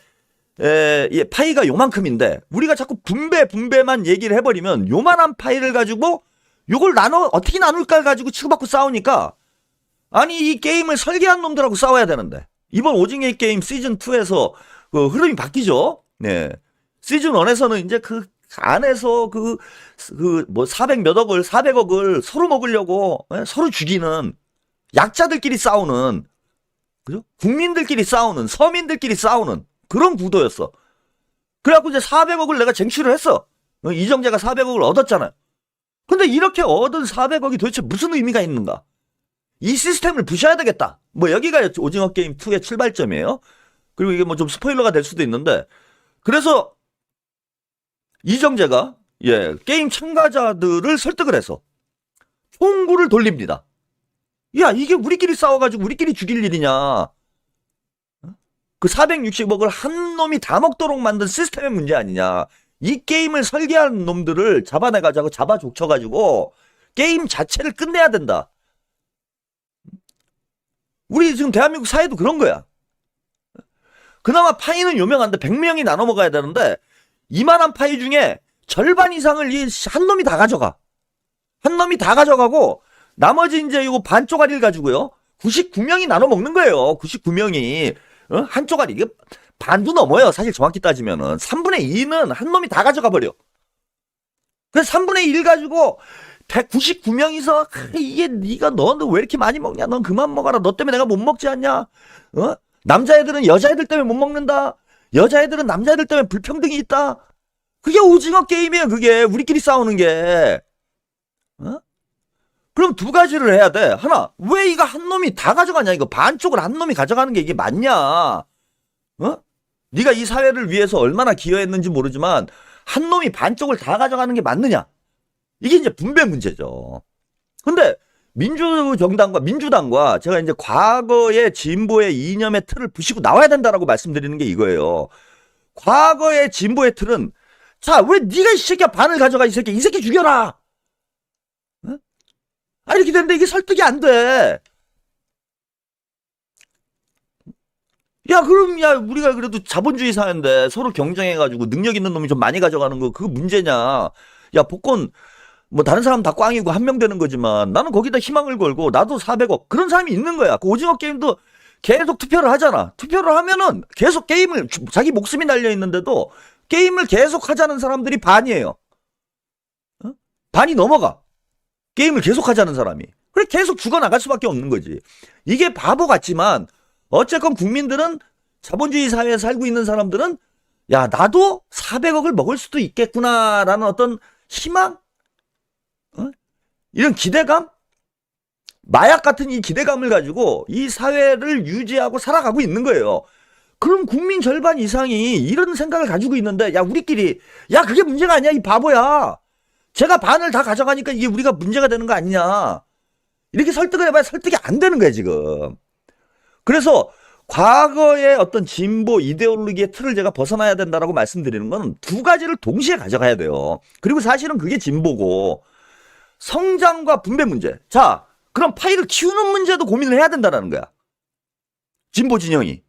파이가 요만큼인데 우리가 자꾸 분배만 얘기를 해버리면 요만한 파이를 가지고 요걸 어떻게 나눌까 가지고 치고받고 싸우니까 아니 이 게임을 설계한 놈들하고 싸워야 되는데 이번 오징어 게임 시즌2에서 그 흐름이 바뀌죠. 시즌 1에서는 이제 그 안에서 뭐 400억을 서로 먹으려고 서로 죽이는 약자들끼리 싸우는, 그죠? 국민들끼리 싸우는, 서민들끼리 싸우는 그런 구도였어. 그래갖고 이제 400억을 내가 쟁취를 했어. 이정재가 400억을 얻었잖아요. 근데 이렇게 얻은 400억이 도대체 무슨 의미가 있는가? 이 시스템을 부셔야 되겠다. 뭐 여기가 오징어 게임 2의 출발점이에요. 그리고 이게 뭐 좀 스포일러가 될 수도 있는데, 그래서 이정재가 게임 참가자들을 설득을 해서 총구를 돌립니다. 야, 이게 우리끼리 싸워가지고 우리끼리 죽일 일이냐? 그 460억을 한 놈이 다 먹도록 만든 시스템의 문제 아니냐? 이 게임을 설계한 놈들을 잡아내가지고 잡아 족쳐가지고 게임 자체를 끝내야 된다. 우리 지금 대한민국 사회도 그런 거야. 그나마 파이는 요명한데 100명이 나눠 먹어야 되는데 이만한 파이 중에 절반 이상을 이 한 놈이 다 가져가. 한 놈이 다 가져가고 나머지 이제 이거 반 쪼가리를 가지고요. 99명이 나눠 먹는 거예요. 99명이. 한 쪼가리. 이게 반도 넘어요. 사실 정확히 따지면은. 3분의 2는 한 놈이 다 가져가 버려. 그래서 3분의 1 가지고 199명이서 이게 네가 너는 왜 이렇게 많이 먹냐? 넌 그만 먹어라. 너 때문에 내가 못 먹지 않냐? 남자애들은 여자애들 때문에 못 먹는다. 여자애들은 남자애들 때문에 불평등이 있다. 그게 오징어 게임이에요. 그게 우리끼리 싸우는 게. 그럼 두 가지를 해야 돼. 하나, 왜 이거 한 놈이 다 가져가냐? 이거 반쪽을 한 놈이 가져가는 게 이게 맞냐? 네가 이 사회를 위해서 얼마나 기여했는지 모르지만 한 놈이 반쪽을 다 가져가는 게 맞느냐? 이게 이제 분배 문제죠. 근데 민주당과 제가 이제 과거의 진보의 이념의 틀을 부시고 나와야 된다라고 말씀드리는 게 이거예요. 과거의 진보의 틀은 자, 왜 네가 이 새끼야 반을 가져가 이 새끼 죽여라. 이렇게 되는데 이게 설득이 안 돼. 야, 그럼 우리가 그래도 자본주의 사회인데 서로 경쟁해가지고 능력 있는 놈이 좀 많이 가져가는 거 그거 문제냐? 야, 복권 뭐 다른 사람 다 꽝이고 한 명 되는 거지만 나는 거기다 희망을 걸고 나도 400억 그런 사람이 있는 거야. 그 오징어 게임도 계속 투표를 하잖아. 투표를 하면은 계속 게임을 자기 목숨이 달려 있는데도 게임을 계속 하자는 사람들이 반이에요. 반이 넘어가. 게임을 계속 하자는 사람이. 그래 계속 죽어나갈 수밖에 없는 거지. 이게 바보 같지만 어쨌건 국민들은 자본주의 사회에 살고 있는 사람들은 야, 나도 400억을 먹을 수도 있겠구나라는 어떤 희망? 이런 기대감? 마약 같은 이 기대감을 가지고 이 사회를 유지하고 살아가고 있는 거예요. 그럼 국민 절반 이상이 이런 생각을 가지고 있는데 야, 우리끼리 야, 그게 문제가 아니야. 이 바보야. 제가 반을 다 가져가니까 이게 우리가 문제가 되는 거 아니냐. 이렇게 설득을 해봐야 설득이 안 되는 거야, 지금. 그래서 과거의 어떤 진보 이데올로기의 틀을 제가 벗어나야 된다라고 말씀드리는 건 두 가지를 동시에 가져가야 돼요. 그리고 사실은 그게 진보고 성장과 분배 문제. 자, 그럼 파이를 키우는 문제도 고민을 해야 된다는 거야. 진보 진영이.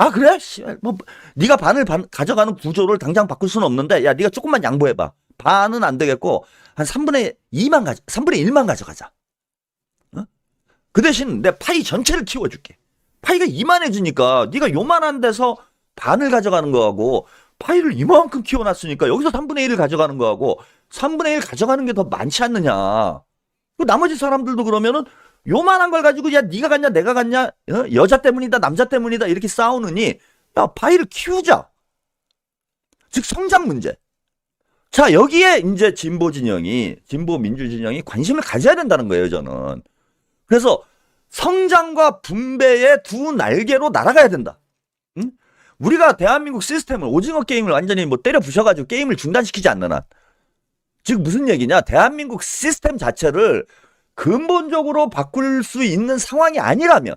아, 그래? 뭐 네가 반을 가져가는 구조를 당장 바꿀 수는 없는데, 야, 네가 조금만 양보해봐. 반은 안 되겠고 한 3분의 1만 가져가자. 어? 그 대신 내 파이 전체를 키워줄게. 파이가 이만해지니까 네가 요만한 데서 반을 가져가는 거하고, 파이를 이만큼 키워놨으니까 여기서 3분의 1을 가져가는 거하고 3분의 1 가져가는 게 더 많지 않느냐. 나머지 사람들도 그러면은 요만한 걸 가지고, 야, 네가 갔냐 내가 갔냐, 여자 때문이다 남자 때문이다 이렇게 싸우느니, 야, 파이를 키우자. 즉 성장 문제. 자, 여기에 이제 진보 민주 진영이 관심을 가져야 된다는 거예요, 저는. 그래서 성장과 분배의 두 날개로 날아가야 된다. 응? 우리가 대한민국 시스템을, 오징어 게임을 완전히 뭐 때려 부셔가지고 게임을 중단시키지 않는 한, 즉 무슨 얘기냐, 대한민국 시스템 자체를 근본적으로 바꿀 수 있는 상황이 아니라면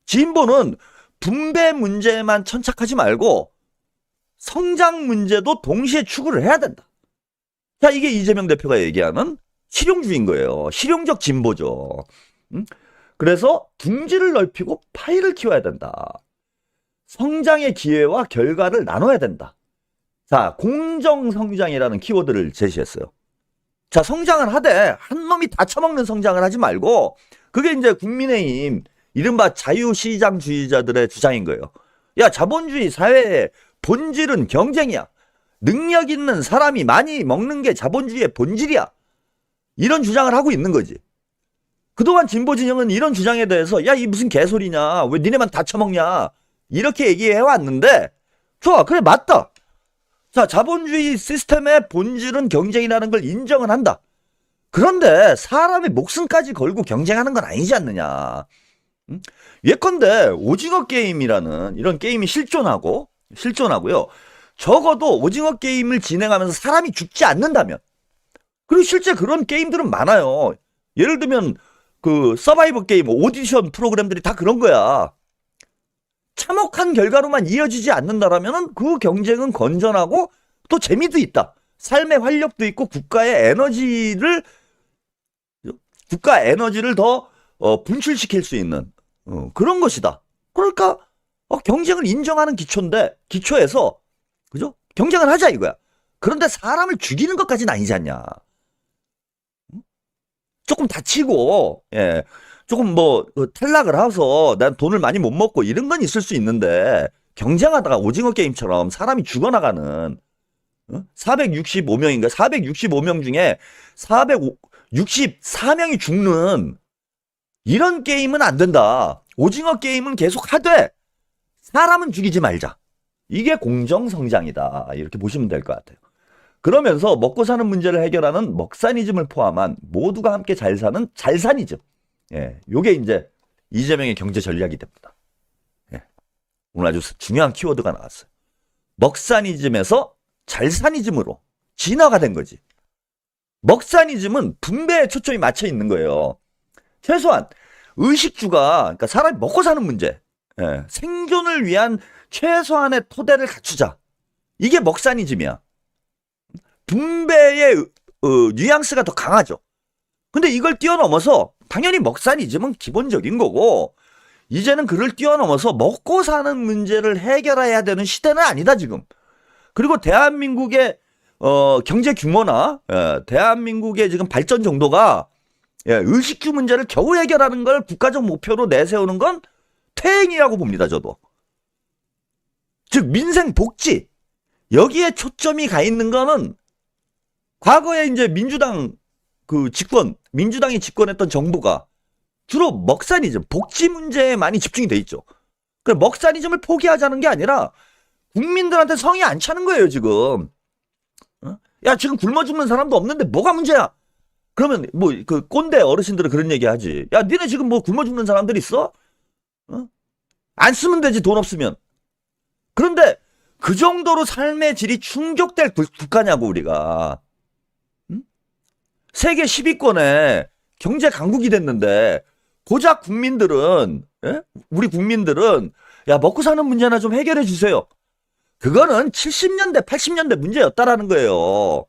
진보는 분배 문제만 천착하지 말고 성장 문제도 동시에 추구를 해야 된다. 자, 이게 이재명 대표가 얘기하는 실용주의인 거예요. 실용적 진보죠. 응? 그래서 둥지를 넓히고 파이를 키워야 된다. 성장의 기회와 결과를 나눠야 된다. 자, 공정성장이라는 키워드를 제시했어요. 자, 성장을 하되 한 놈이 다 처먹는 성장을 하지 말고, 그게 이제 국민의힘 이른바 자유시장주의자들의 주장인 거예요. 야, 자본주의 사회의 본질은 경쟁이야. 능력 있는 사람이 많이 먹는 게 자본주의의 본질이야. 이런 주장을 하고 있는 거지. 그동안 진보 진영은 이런 주장에 대해서, 야, 이 무슨 개소리냐, 왜 니네만 다 처먹냐, 이렇게 얘기해 왔는데, 좋아, 그래, 맞다. 자, 자본주의 시스템의 본질은 경쟁이라는 걸 인정은 한다. 그런데 사람의 목숨까지 걸고 경쟁하는 건 아니지 않느냐. 응? 예컨대 오징어 게임이라는 이런 게임이 실존하고요. 적어도 오징어 게임을 진행하면서 사람이 죽지 않는다면, 그리고 실제 그런 게임들은 많아요. 예를 들면 그 서바이벌 게임, 오디션 프로그램들이 다 그런 거야. 참혹한 결과로만 이어지지 않는다라면 그 경쟁은 건전하고 또 재미도 있다. 삶의 활력도 있고 국가 에너지를 더 분출시킬 수 있는 그런 것이다. 그러니까 경쟁을 인정하는 기초에서 그죠? 경쟁을 하자 이거야. 그런데 사람을 죽이는 것까지는 아니지 않냐. 조금 다치고, 예, 조금 뭐 탈락을 해서 난 돈을 많이 못 먹고 이런 건 있을 수 있는데, 경쟁하다가 오징어 게임처럼 사람이 죽어나가는 465명인가 465명 중에 464명이 죽는 이런 게임은 안 된다. 오징어 게임은 계속 하되 사람은 죽이지 말자. 이게 공정성장이다. 이렇게 보시면 될 것 같아요. 그러면서 먹고 사는 문제를 해결하는 먹사니즘을 포함한 모두가 함께 잘 사는 잘사니즘. 예, 요게 이제 이재명의 경제 전략이 됩니다. 예, 오늘 아주 중요한 키워드가 나왔어요. 먹사니즘에서 잘사니즘으로 진화가 된 거지. 먹사니즘은 분배에 초점이 맞춰 있는 거예요. 최소한 의식주가, 그러니까 사람이 먹고 사는 문제, 예, 생존을 위한 최소한의 토대를 갖추자. 이게 먹사니즘이야. 분배의 뉘앙스가 더 강하죠. 근데 이걸 뛰어넘어서 당연히 먹사니즘은 기본적인 거고, 이제는 그를 뛰어넘어서 먹고 사는 문제를 해결해야 되는 시대는 아니다 지금. 그리고 대한민국의 경제 규모나 대한민국의 지금 발전 정도가 의식주 문제를 겨우 해결하는 걸 국가적 목표로 내세우는 건 퇴행이라고 봅니다, 저도. 즉 민생 복지, 여기에 초점이 가 있는 거는 과거에 이제 민주당이 집권했던 정부가 주로 먹사니즘, 복지 문제에 많이 집중이 돼 있죠. 그래, 먹사니즘을 포기하자는 게 아니라 국민들한테 성이 안 차는 거예요, 지금. 야, 지금 굶어 죽는 사람도 없는데 뭐가 문제야? 그러면 뭐 그 꼰대 어르신들은 그런 얘기 하지. 야, 니네 지금 뭐 굶어 죽는 사람들 있어? 안 쓰면 되지, 돈 없으면. 그런데 그 정도로 삶의 질이 충족될 국가냐고, 우리가. 세계 10위권에 경제 강국이 됐는데 고작 국민들은, 우리 국민들은 야, 먹고 사는 문제나 좀 해결해 주세요. 그거는 70년대 80년대 문제였다라는 거예요.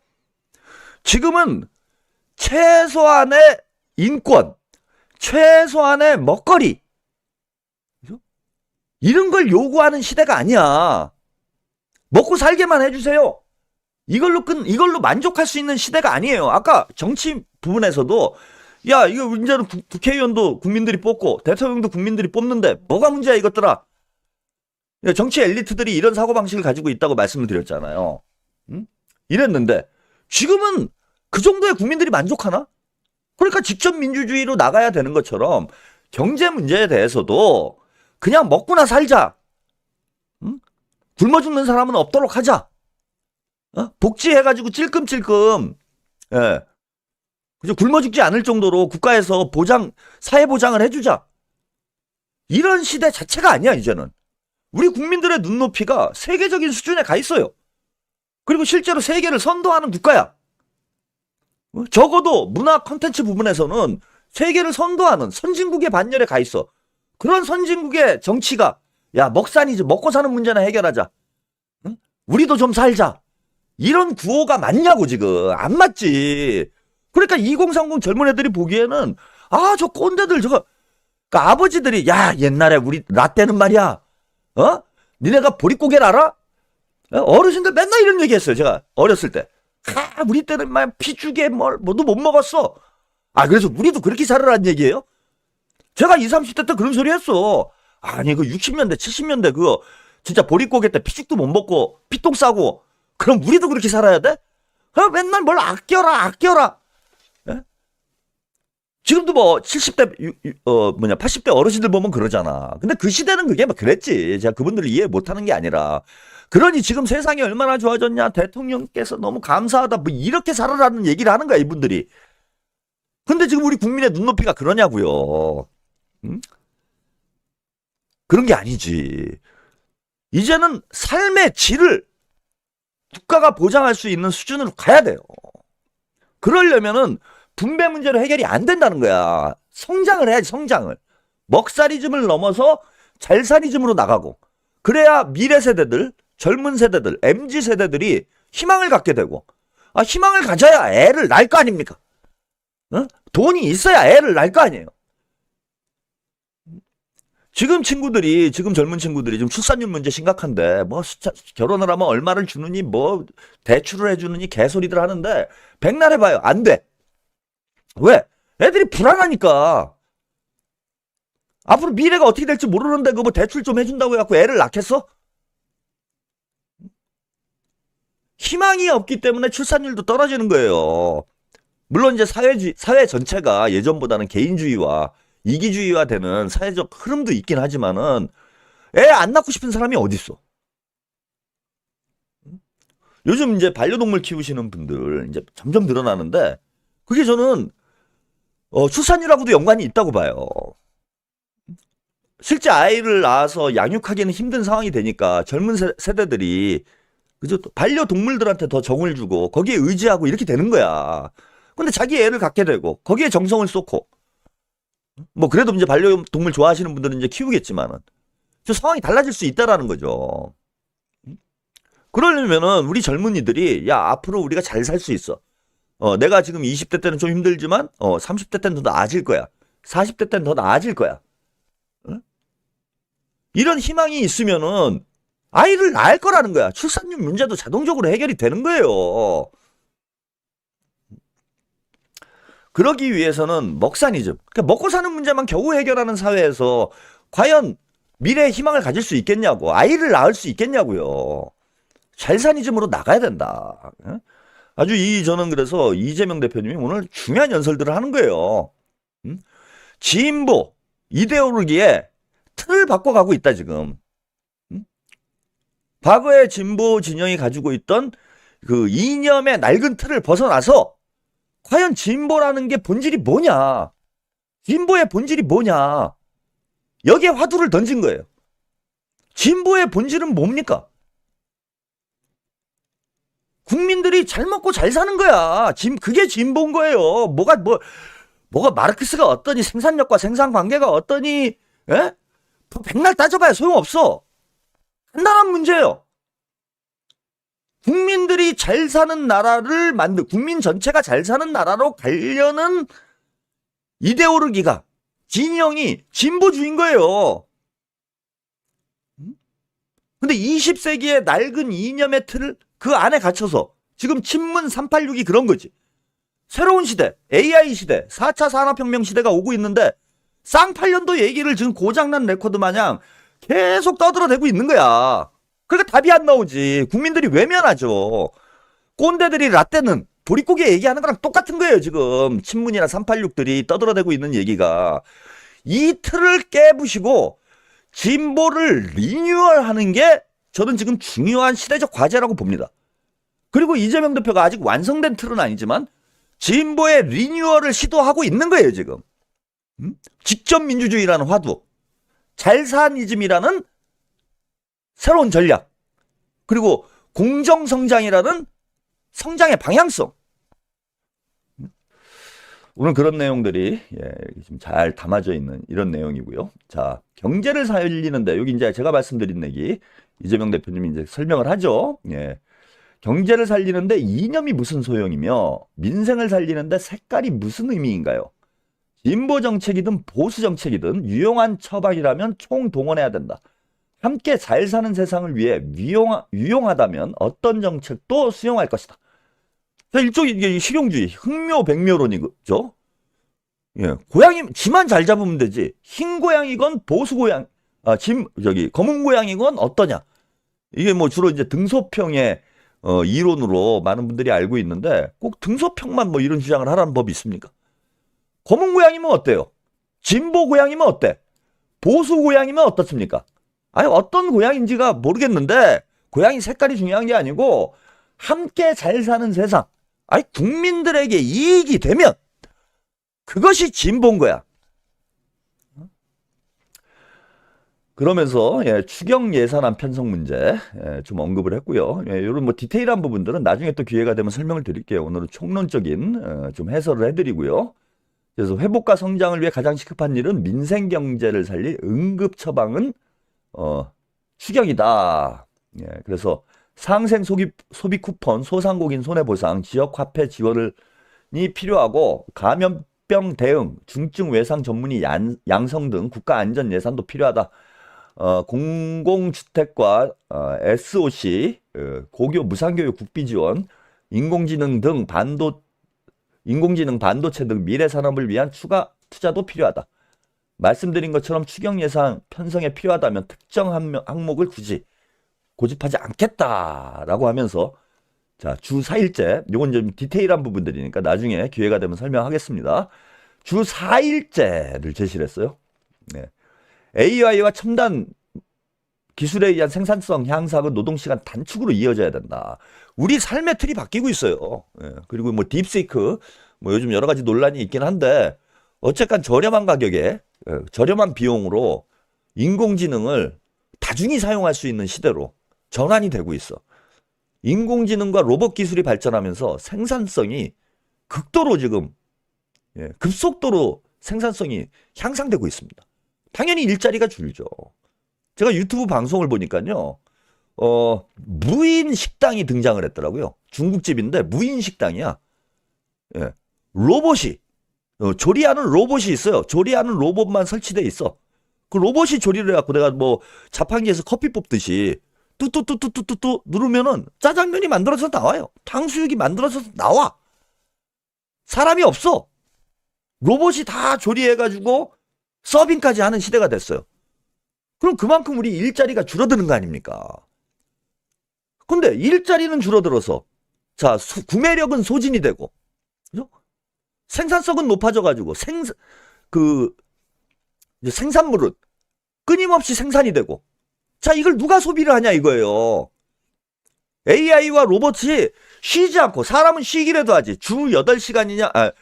지금은 최소한의 인권, 최소한의 먹거리, 이런 걸 요구하는 시대가 아니야. 먹고 살게만 해주세요. 이걸로 만족할 수 있는 시대가 아니에요. 아까 정치 부분에서도 야, 이거 이제는 국회의원도 국민들이 뽑고 대통령도 국민들이 뽑는데 뭐가 문제야 이것들아. 정치 엘리트들이 이런 사고방식을 가지고 있다고 말씀을 드렸잖아요. 응? 이랬는데 지금은 그 정도의 국민들이 만족하나? 그러니까 직접 민주주의로 나가야 되는 것처럼 경제 문제에 대해서도 그냥 먹고나 살자. 응? 굶어 죽는 사람은 없도록 하자. 복지해가지고 찔끔찔끔, 예. 그죠? 굶어 죽지 않을 정도로 국가에서 사회보장을 해주자. 이런 시대 자체가 아니야, 이제는. 우리 국민들의 눈높이가 세계적인 수준에 가 있어요. 그리고 실제로 세계를 선도하는 국가야. 적어도 문화 콘텐츠 부분에서는 세계를 선도하는 선진국의 반열에 가 있어. 그런 선진국의 정치가 야, 먹고 사는 문제나 해결하자. 응? 우리도 좀 살자. 이런 구호가 맞냐고 지금. 안 맞지. 그러니까 2030 젊은 애들이 보기에는 저 꼰대들 저거 그러니까 아버지들이 야, 옛날에 나 때는 말이야. 니네가 보릿고개를 알아? 어르신들 맨날 이런 얘기 했어요. 제가 어렸을 때. 우리 때는 막 피죽에 뭐도 못 먹었어. 그래서 우리도 그렇게 살으라는 얘기예요? 제가 20, 30대 때 그런 소리 했어. 아니, 60년대, 70년대 진짜 보릿고개 때 피죽도 못 먹고 피똥 싸고 그럼 우리도 그렇게 살아야 돼? 맨날 뭘 아껴라. 예? 지금도 70대, 80대 어르신들 보면 그러잖아. 근데 그 시대는 그게 그랬지. 제가 그분들을 이해 못하는 게 아니라. 그러니 지금 세상이 얼마나 좋아졌냐. 대통령께서 너무 감사하다. 이렇게 살아라는 얘기를 하는 거야, 이분들이. 근데 지금 우리 국민의 눈높이가 그러냐고요. 응? 그런 게 아니지. 이제는 삶의 질을 국가가 보장할 수 있는 수준으로 가야 돼요. 그러려면은 분배 문제로 해결이 안 된다는 거야. 성장을 해야지, 성장을. 먹살이즘을 넘어서 잘살이즘으로 나가고. 그래야 미래 세대들, 젊은 세대들, MZ 세대들이 희망을 갖게 되고. 희망을 가져야 애를 낳을 거 아닙니까? 돈이 있어야 애를 낳을 거 아니에요. 지금 젊은 친구들이 지금 출산율 문제 심각한데, 결혼을 하면 얼마를 주느니, 대출을 해주느니 개소리들 하는데, 백날 해봐요. 안 돼. 왜? 애들이 불안하니까. 앞으로 미래가 어떻게 될지 모르는데, 대출 좀 해준다고 해갖고 애를 낳겠어? 희망이 없기 때문에 출산율도 떨어지는 거예요. 물론 이제 사회 전체가 예전보다는 개인주의와 이기주의화 되는 사회적 흐름도 있긴 하지만은 애 안 낳고 싶은 사람이 어딨어? 요즘 이제 반려동물 키우시는 분들 이제 점점 늘어나는데 그게 저는 출산율하고도 연관이 있다고 봐요. 실제 아이를 낳아서 양육하기는 힘든 상황이 되니까 젊은 세대들이 그죠? 반려동물들한테 더 정을 주고 거기에 의지하고 이렇게 되는 거야. 근데 자기 애를 갖게 되고 거기에 정성을 쏟고 그래도 이제 반려동물 좋아하시는 분들은 이제 키우겠지만은 저 상황이 달라질 수 있다라는 거죠. 그러려면은 우리 젊은이들이 야, 앞으로 우리가 잘 살 수 있어. 내가 지금 20대 때는 좀 힘들지만 30대 때는 더 나아질 거야. 40대 때는 더 나아질 거야. 이런 희망이 있으면은 아이를 낳을 거라는 거야. 출산율 문제도 자동적으로 해결이 되는 거예요. 그러기 위해서는 먹산이즘, 그러니까 먹고 사는 문제만 겨우 해결하는 사회에서 과연 미래의 희망을 가질 수 있겠냐고, 아이를 낳을 수 있겠냐고요. 잘산이즘으로 나가야 된다. 저는 그래서 이재명 대표님이 오늘 중요한 연설들을 하는 거예요. 진보 이데올로기에 틀을 바꿔가고 있다 지금. 과거의 진보 진영이 가지고 있던 그 이념의 낡은 틀을 벗어나서 과연 진보라는 게 본질이 뭐냐? 진보의 본질이 뭐냐? 여기에 화두를 던진 거예요. 진보의 본질은 뭡니까? 국민들이 잘 먹고 잘 사는 거야. 그게 진보인 거예요. 뭐가 마르크스가 어떠니, 생산력과 생산 관계가 어떠니, 예? 백날 따져봐야 소용없어. 간단한 문제예요. 국민들이 잘 사는 나라를 국민 전체가 잘 사는 나라로 가려는 이데올로기가, 진영이 진보주의인 거예요. 근데 20세기의 낡은 이념의 틀을 그 안에 갇혀서 지금 친문 386이 그런 거지. 새로운 시대, AI 시대, 4차 산업혁명 시대가 오고 있는데 쌍팔년도 얘기를 지금 고장난 레코드 마냥 계속 떠들어대고 있는 거야. 그러니까 답이 안 나오지. 국민들이 외면하죠. 꼰대들이 라떼는 보릿고개 얘기하는 거랑 똑같은 거예요. 지금 친문이나 386들이 떠들어대고 있는 얘기가. 이 틀을 깨부시고 진보를 리뉴얼하는 게 저는 지금 중요한 시대적 과제라고 봅니다. 그리고 이재명 대표가 아직 완성된 틀은 아니지만 진보의 리뉴얼을 시도하고 있는 거예요. 지금 직접민주주의라는 화두, 잘사니즘이라는 새로운 전략, 그리고 공정성장이라는 성장의 방향성. 오늘 그런 내용들이 좀 잘 담아져 있는 이런 내용이고요. 자, 경제를 살리는데 여기 이제 제가 말씀드린 얘기 이재명 대표님이 이제 설명을 하죠. 경제를 살리는데 이념이 무슨 소용이며 민생을 살리는데 색깔이 무슨 의미인가요? 진보 정책이든 보수 정책이든 유용한 처방이라면 총동원해야 된다. 함께 잘 사는 세상을 위해 유용하다면 어떤 정책도 수용할 것이다. 일종의 실용주의, 흥묘백묘론이죠. 고양이 지만 잘 잡으면 되지. 흰 고양이건 보수 고양, 검은 고양이건 어떠냐. 이게 뭐 주로 이제 등소평의 이론으로 많은 분들이 알고 있는데 꼭 등소평만 뭐 이런 주장을 하라는 법이 있습니까? 검은 고양이면 어때요? 진보 고양이면 어때? 보수 고양이면 어떻습니까? 아니 어떤 고양인지가 모르겠는데 고양이 색깔이 중요한 게 아니고 함께 잘 사는 세상, 아니 국민들에게 이익이 되면 그것이 진보인 거야. 그러면서 추경 예산안 편성 문제 좀 언급을 했고요. 이런 뭐 디테일한 부분들은 나중에 또 기회가 되면 설명을 드릴게요. 오늘은 총론적인 좀 해설을 해드리고요. 그래서 회복과 성장을 위해 가장 시급한 일은 민생 경제를 살릴 응급 처방은 추경이다. 그래서 상생 소비 쿠폰, 소상공인 손해보상, 지역화폐 지원이 필요하고 감염병 대응, 중증 외상 전문의 양성 등 국가 안전 예산도 필요하다. 공공주택과 SOC, 고교 무상교육 국비 지원, 인공지능 반도체 등 미래 산업을 위한 추가 투자도 필요하다. 말씀드린 것처럼 추경 예산 편성에 필요하다면 특정 항목을 굳이 고집하지 않겠다라고 하면서 자, 주 4일째, 요건 좀 디테일한 부분들이니까 나중에 기회가 되면 설명하겠습니다. 주 4일째를 제시를 했어요. AI와 첨단 기술에 의한 생산성 향상은 노동시간 단축으로 이어져야 된다. 우리 삶의 틀이 바뀌고 있어요. 그리고 뭐 딥시크, 뭐 요즘 여러 가지 논란이 있긴 한데 어쨌건 저렴한 가격에 저렴한 비용으로 인공지능을 다중이 사용할 수 있는 시대로 전환이 되고 있어. 인공지능과 로봇 기술이 발전하면서 생산성이 극도로 지금 급속도로 생산성이 향상되고 있습니다. 당연히 일자리가 줄죠. 제가 유튜브 방송을 보니까요, 무인 식당이 등장을 했더라고요. 중국집인데 무인 식당이야. 로봇이 조리하는 로봇이 있어요. 조리하는 로봇만 설치돼 있어. 그 로봇이 조리를 해갖고 내가 뭐 자판기에서 커피 뽑듯이 뚜뚜뚜뚜뚜뚜 누르면은 짜장면이 만들어져서 나와요. 탕수육이 만들어져서 나와. 사람이 없어. 로봇이 다 조리해가지고 서빙까지 하는 시대가 됐어요. 그럼 그만큼 우리 일자리가 줄어드는 거 아닙니까? 근데 일자리는 줄어들어서 자 구매력은 소진이 되고 그죠? 생산성은 높아져가지고 생산물은 끊임없이 생산이 되고 자 이걸 누가 소비를 하냐 이거예요. AI와 로봇이 쉬지 않고 사람은 쉬기라도 하지 주 8시간이냐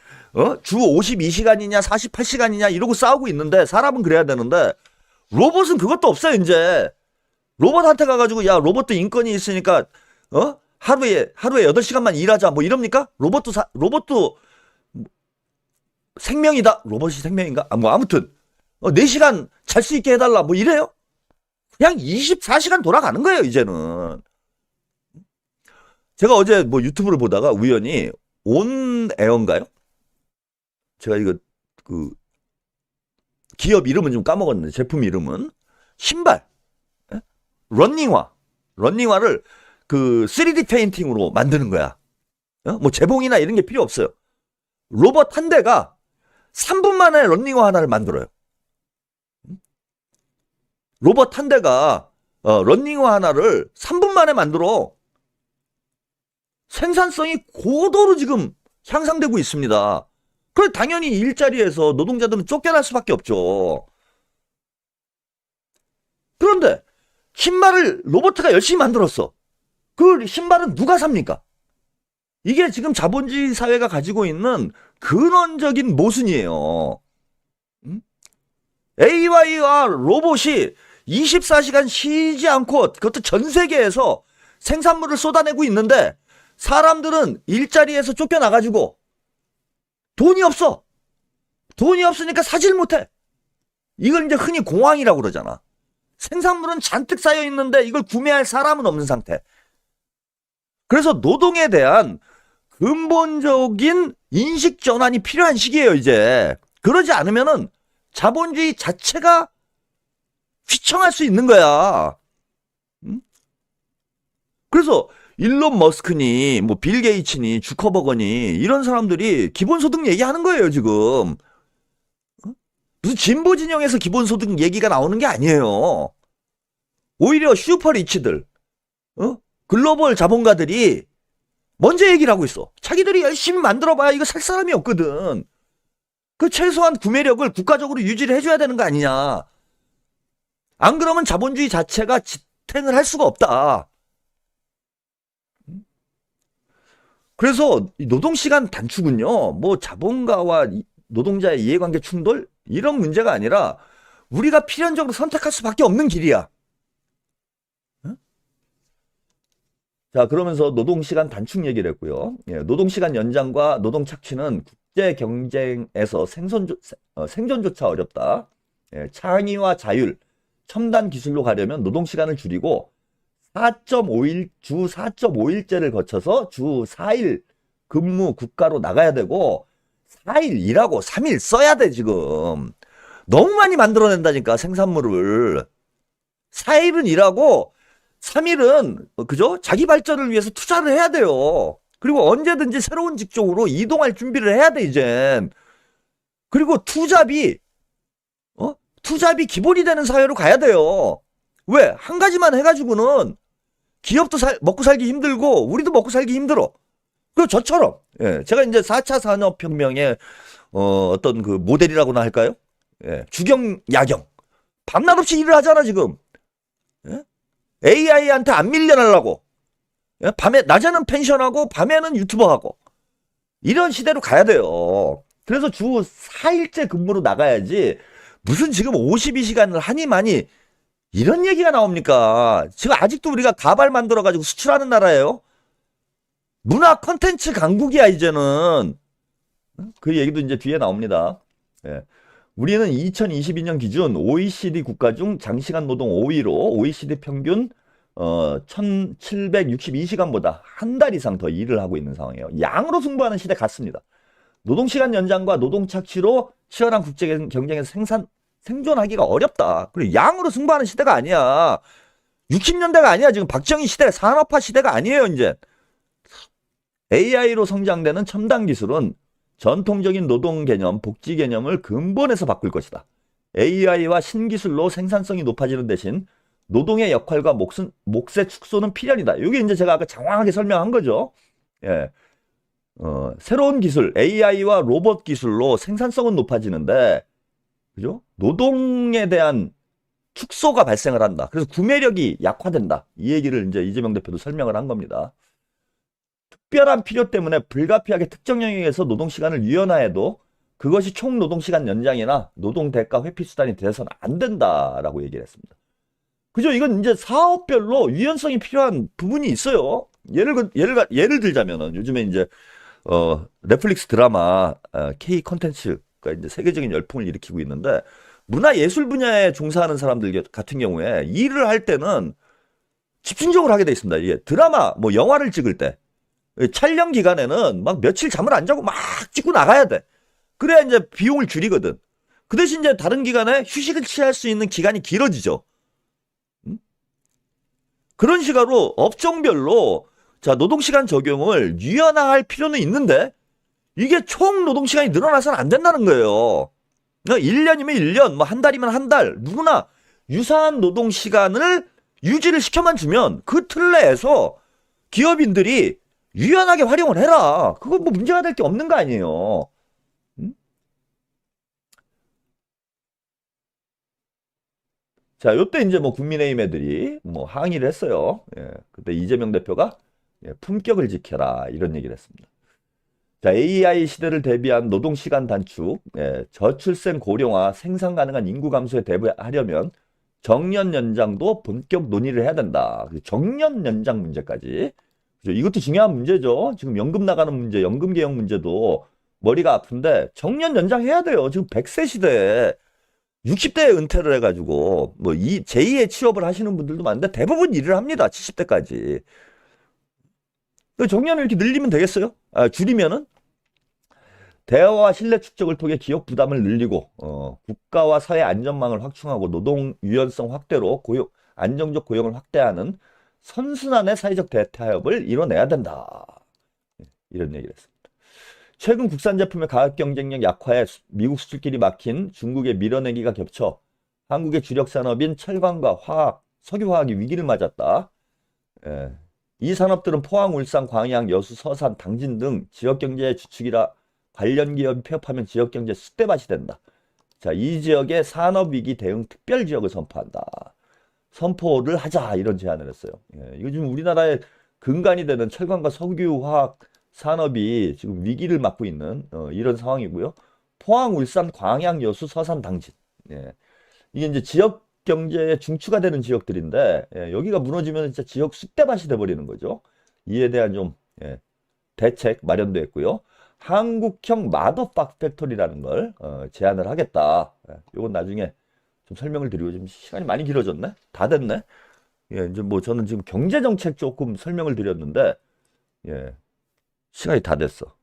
주 52시간이냐 48시간이냐 이러고 싸우고 있는데 사람은 그래야 되는데 로봇은 그것도 없어요. 이제 로봇한테 가가지고 야 로봇도 인권이 있으니까 하루에 8시간만 일하자 뭐 이럽니까? 로봇도 생명이다. 로봇이 생명인가? 뭐 아무튼 4시간 잘 수 있게 해달라 뭐 이래요. 그냥 24시간 돌아가는 거예요 이제는. 제가 어제 뭐 유튜브를 보다가 우연히 온에어인가요? 제가 이거 그 기업 이름은 좀 까먹었는데 제품 이름은 신발 런닝화 런닝화를 그 3D 페인팅으로 만드는 거야. 뭐 재봉이나 이런 게 필요 없어요. 로봇 한 대가 3분 만에 런닝화 하나를 만들어요. 로봇 한 대가 런닝화 하나를 3분 만에 만들어. 생산성이 고도로 지금 향상되고 있습니다. 그래 당연히 일자리에서 노동자들은 쫓겨날 수밖에 없죠. 그런데 신발을 로봇가 열심히 만들었어. 그 신발은 누가 삽니까? 이게 지금 자본주의 사회가 가지고 있는 근원적인 모순이에요. AI와 로봇이 24시간 쉬지 않고 그것도 전 세계에서 생산물을 쏟아내고 있는데 사람들은 일자리에서 쫓겨나가지고 돈이 없어. 돈이 없으니까 사질 못해. 이걸 이제 흔히 공황이라고 그러잖아. 생산물은 잔뜩 쌓여 있는데 이걸 구매할 사람은 없는 상태. 그래서 노동에 대한 근본적인 인식 전환이 필요한 시기예요, 이제. 그러지 않으면은 자본주의 자체가 휘청할 수 있는 거야. 그래서 일론 머스크니 뭐 빌 게이츠니 주커버거니 이런 사람들이 기본소득 얘기하는 거예요, 지금. 무슨 진보 진영에서 기본소득 얘기가 나오는 게 아니에요. 오히려 슈퍼 리치들, 글로벌 자본가들이 먼저 얘기를 하고 있어. 자기들이 열심히 만들어봐야 이거 살 사람이 없거든. 그 최소한 구매력을 국가적으로 유지를 해줘야 되는 거 아니냐. 안 그러면 자본주의 자체가 지탱을 할 수가 없다. 그래서 노동시간 단축은요, 뭐 자본가와 노동자의 이해관계 충돌 이런 문제가 아니라 우리가 필연적으로 선택할 수밖에 없는 길이야. 자, 그러면서 노동시간 단축 얘기를 했고요. 예, 노동시간 연장과 노동 착취는 국제 경쟁에서 생존조차 어렵다. 예, 창의와 자율, 첨단 기술로 가려면 노동시간을 줄이고 4.5일, 주 4.5일제를 거쳐서 주 4일 근무 국가로 나가야 되고 4일 일하고 3일 써야 돼, 지금. 너무 많이 만들어낸다니까, 생산물을. 4일은 일하고 3일은, 그죠? 자기 발전을 위해서 투자를 해야 돼요. 그리고 언제든지 새로운 직종으로 이동할 준비를 해야 돼, 이젠. 그리고 투잡이 기본이 되는 사회로 가야 돼요. 왜? 한 가지만 해가지고는 기업도 먹고 살기 힘들고 우리도 먹고 살기 힘들어. 그리고 저처럼, 예, 제가 이제 4차 산업혁명의 어떤 그 모델이라고나 할까요? 예, 주경, 야경. 밤낮 없이 일을 하잖아, 지금. 예? AI한테 안 밀려나려고. 예? 낮에는 펜션하고 밤에는 유튜버하고. 이런 시대로 가야 돼요. 그래서 주 4일째 근무로 나가야지 무슨 지금 52시간을 하니 많이 이런 얘기가 나옵니까? 지금 아직도 우리가 가발 만들어가지고 수출하는 나라예요? 문화 콘텐츠 강국이야, 이제는. 그 얘기도 이제 뒤에 나옵니다. 예. 우리는 2022년 기준 OECD 국가 중 장시간 노동 5위로 OECD 평균 1762시간보다 한 달 이상 더 일을 하고 있는 상황이에요. 양으로 승부하는 시대 같습니다. 노동시간 연장과 노동 착취로 치열한 국제 경쟁에서 생존하기가 어렵다. 그리고 양으로 승부하는 시대가 아니야. 60년대가 아니야. 지금 박정희 시대, 산업화 시대가 아니에요, 이제. AI로 성장되는 첨단 기술은 전통적인 노동 개념, 복지 개념을 근본에서 바꿀 것이다. AI와 신기술로 생산성이 높아지는 대신 노동의 역할과 몫의 축소는 필연이다. 이게 이제 제가 아까 장황하게 설명한 거죠. 예. 새로운 기술, AI와 로봇 기술로 생산성은 높아지는데, 그죠? 노동에 대한 축소가 발생을 한다. 그래서 구매력이 약화된다. 이 얘기를 이제 이재명 대표도 설명을 한 겁니다. 특별한 필요 때문에 불가피하게 특정 영역에서 노동시간을 유연화해도 그것이 총 노동시간 연장이나 노동 대가 회피 수단이 돼서는 안 된다라고 얘기를 했습니다. 그죠? 이건 이제 사업별로 유연성이 필요한 부분이 있어요. 예를 들자면은 요즘에 이제 넷플릭스 드라마 K 콘텐츠가 이제 세계적인 열풍을 일으키고 있는데 문화 예술 분야에 종사하는 사람들 같은 경우에 일을 할 때는 집중적으로 하게 돼 있습니다. 이게 드라마, 뭐 영화를 찍을 때 촬영 기간에는 막 며칠 잠을 안 자고 막 찍고 나가야 돼. 그래야 이제 비용을 줄이거든. 그 대신 이제 다른 기간에 휴식을 취할 수 있는 기간이 길어지죠. 그런 식으로 업종별로 자, 노동시간 적용을 유연화할 필요는 있는데 이게 총 노동시간이 늘어나서는 안 된다는 거예요. 1년이면 1년, 뭐 한 달이면 한 달, 누구나 유사한 노동시간을 유지를 시켜만 주면 그 틀 내에서 기업인들이 유연하게 활용을 해라. 그건 뭐 문제가 될 게 없는 거 아니에요. 자, 요때 이제 뭐 국민의힘 애들이 뭐 항의를 했어요. 예, 그때 이재명 대표가 품격을 지켜라 이런 얘기를 했습니다. 자, AI 시대를 대비한 노동시간 단축, 저출생 고령화, 생산 가능한 인구 감소에 대비하려면 정년 연장도 본격 논의를 해야 된다. 정년 연장 문제까지. 이것도 중요한 문제죠. 지금 연금 나가는 문제, 연금 개혁 문제도 머리가 아픈데 정년 연장해야 돼요. 지금 100세 시대에 60대에 은퇴를 해가지고 뭐 제2의 취업을 하시는 분들도 많은데 대부분 일을 합니다. 70대까지. 정년을 이렇게 늘리면 되겠어요? 줄이면은 대화와 신뢰 축적을 통해 기업 부담을 늘리고 국가와 사회 안전망을 확충하고 노동 유연성 확대로 안정적 고용을 확대하는 선순환의 사회적 대타협을 이뤄내야 된다. 이런 얘기를 했습니다. 최근 국산 제품의 가격 경쟁력 약화에 미국 수출길이 막힌 중국의 밀어내기가 겹쳐 한국의 주력 산업인 철강과 화학, 석유화학이 위기를 맞았다. 이 산업들은 포항, 울산, 광양, 여수, 서산, 당진 등 지역경제의 주축이라 관련 기업이 폐업하면 지역경제 쑥대밭이 된다. 자, 이 지역의 산업위기 대응 특별지역을 선포한다. 선포를 하자 이런 제안을 했어요. 이거 지금 우리나라의 근간이 되는 철강과 석유화학 산업이 지금 위기를 맞고 있는 이런 상황이고요. 포항, 울산, 광양, 여수, 서산, 당진. 이게 이제 지역 경제의 중추가 되는 지역들인데 여기가 무너지면 진짜 지역 쑥대밭이 돼버리는 거죠. 이에 대한 좀 대책 마련되어 있고요. 한국형 마더박 팩토리라는 걸 제안을 하겠다. 이건 나중에 좀 설명을 드리고 지금 시간이 많이 길어졌네. 다 됐네. 이제 뭐 저는 지금 경제 정책 조금 설명을 드렸는데 시간이 다 됐어.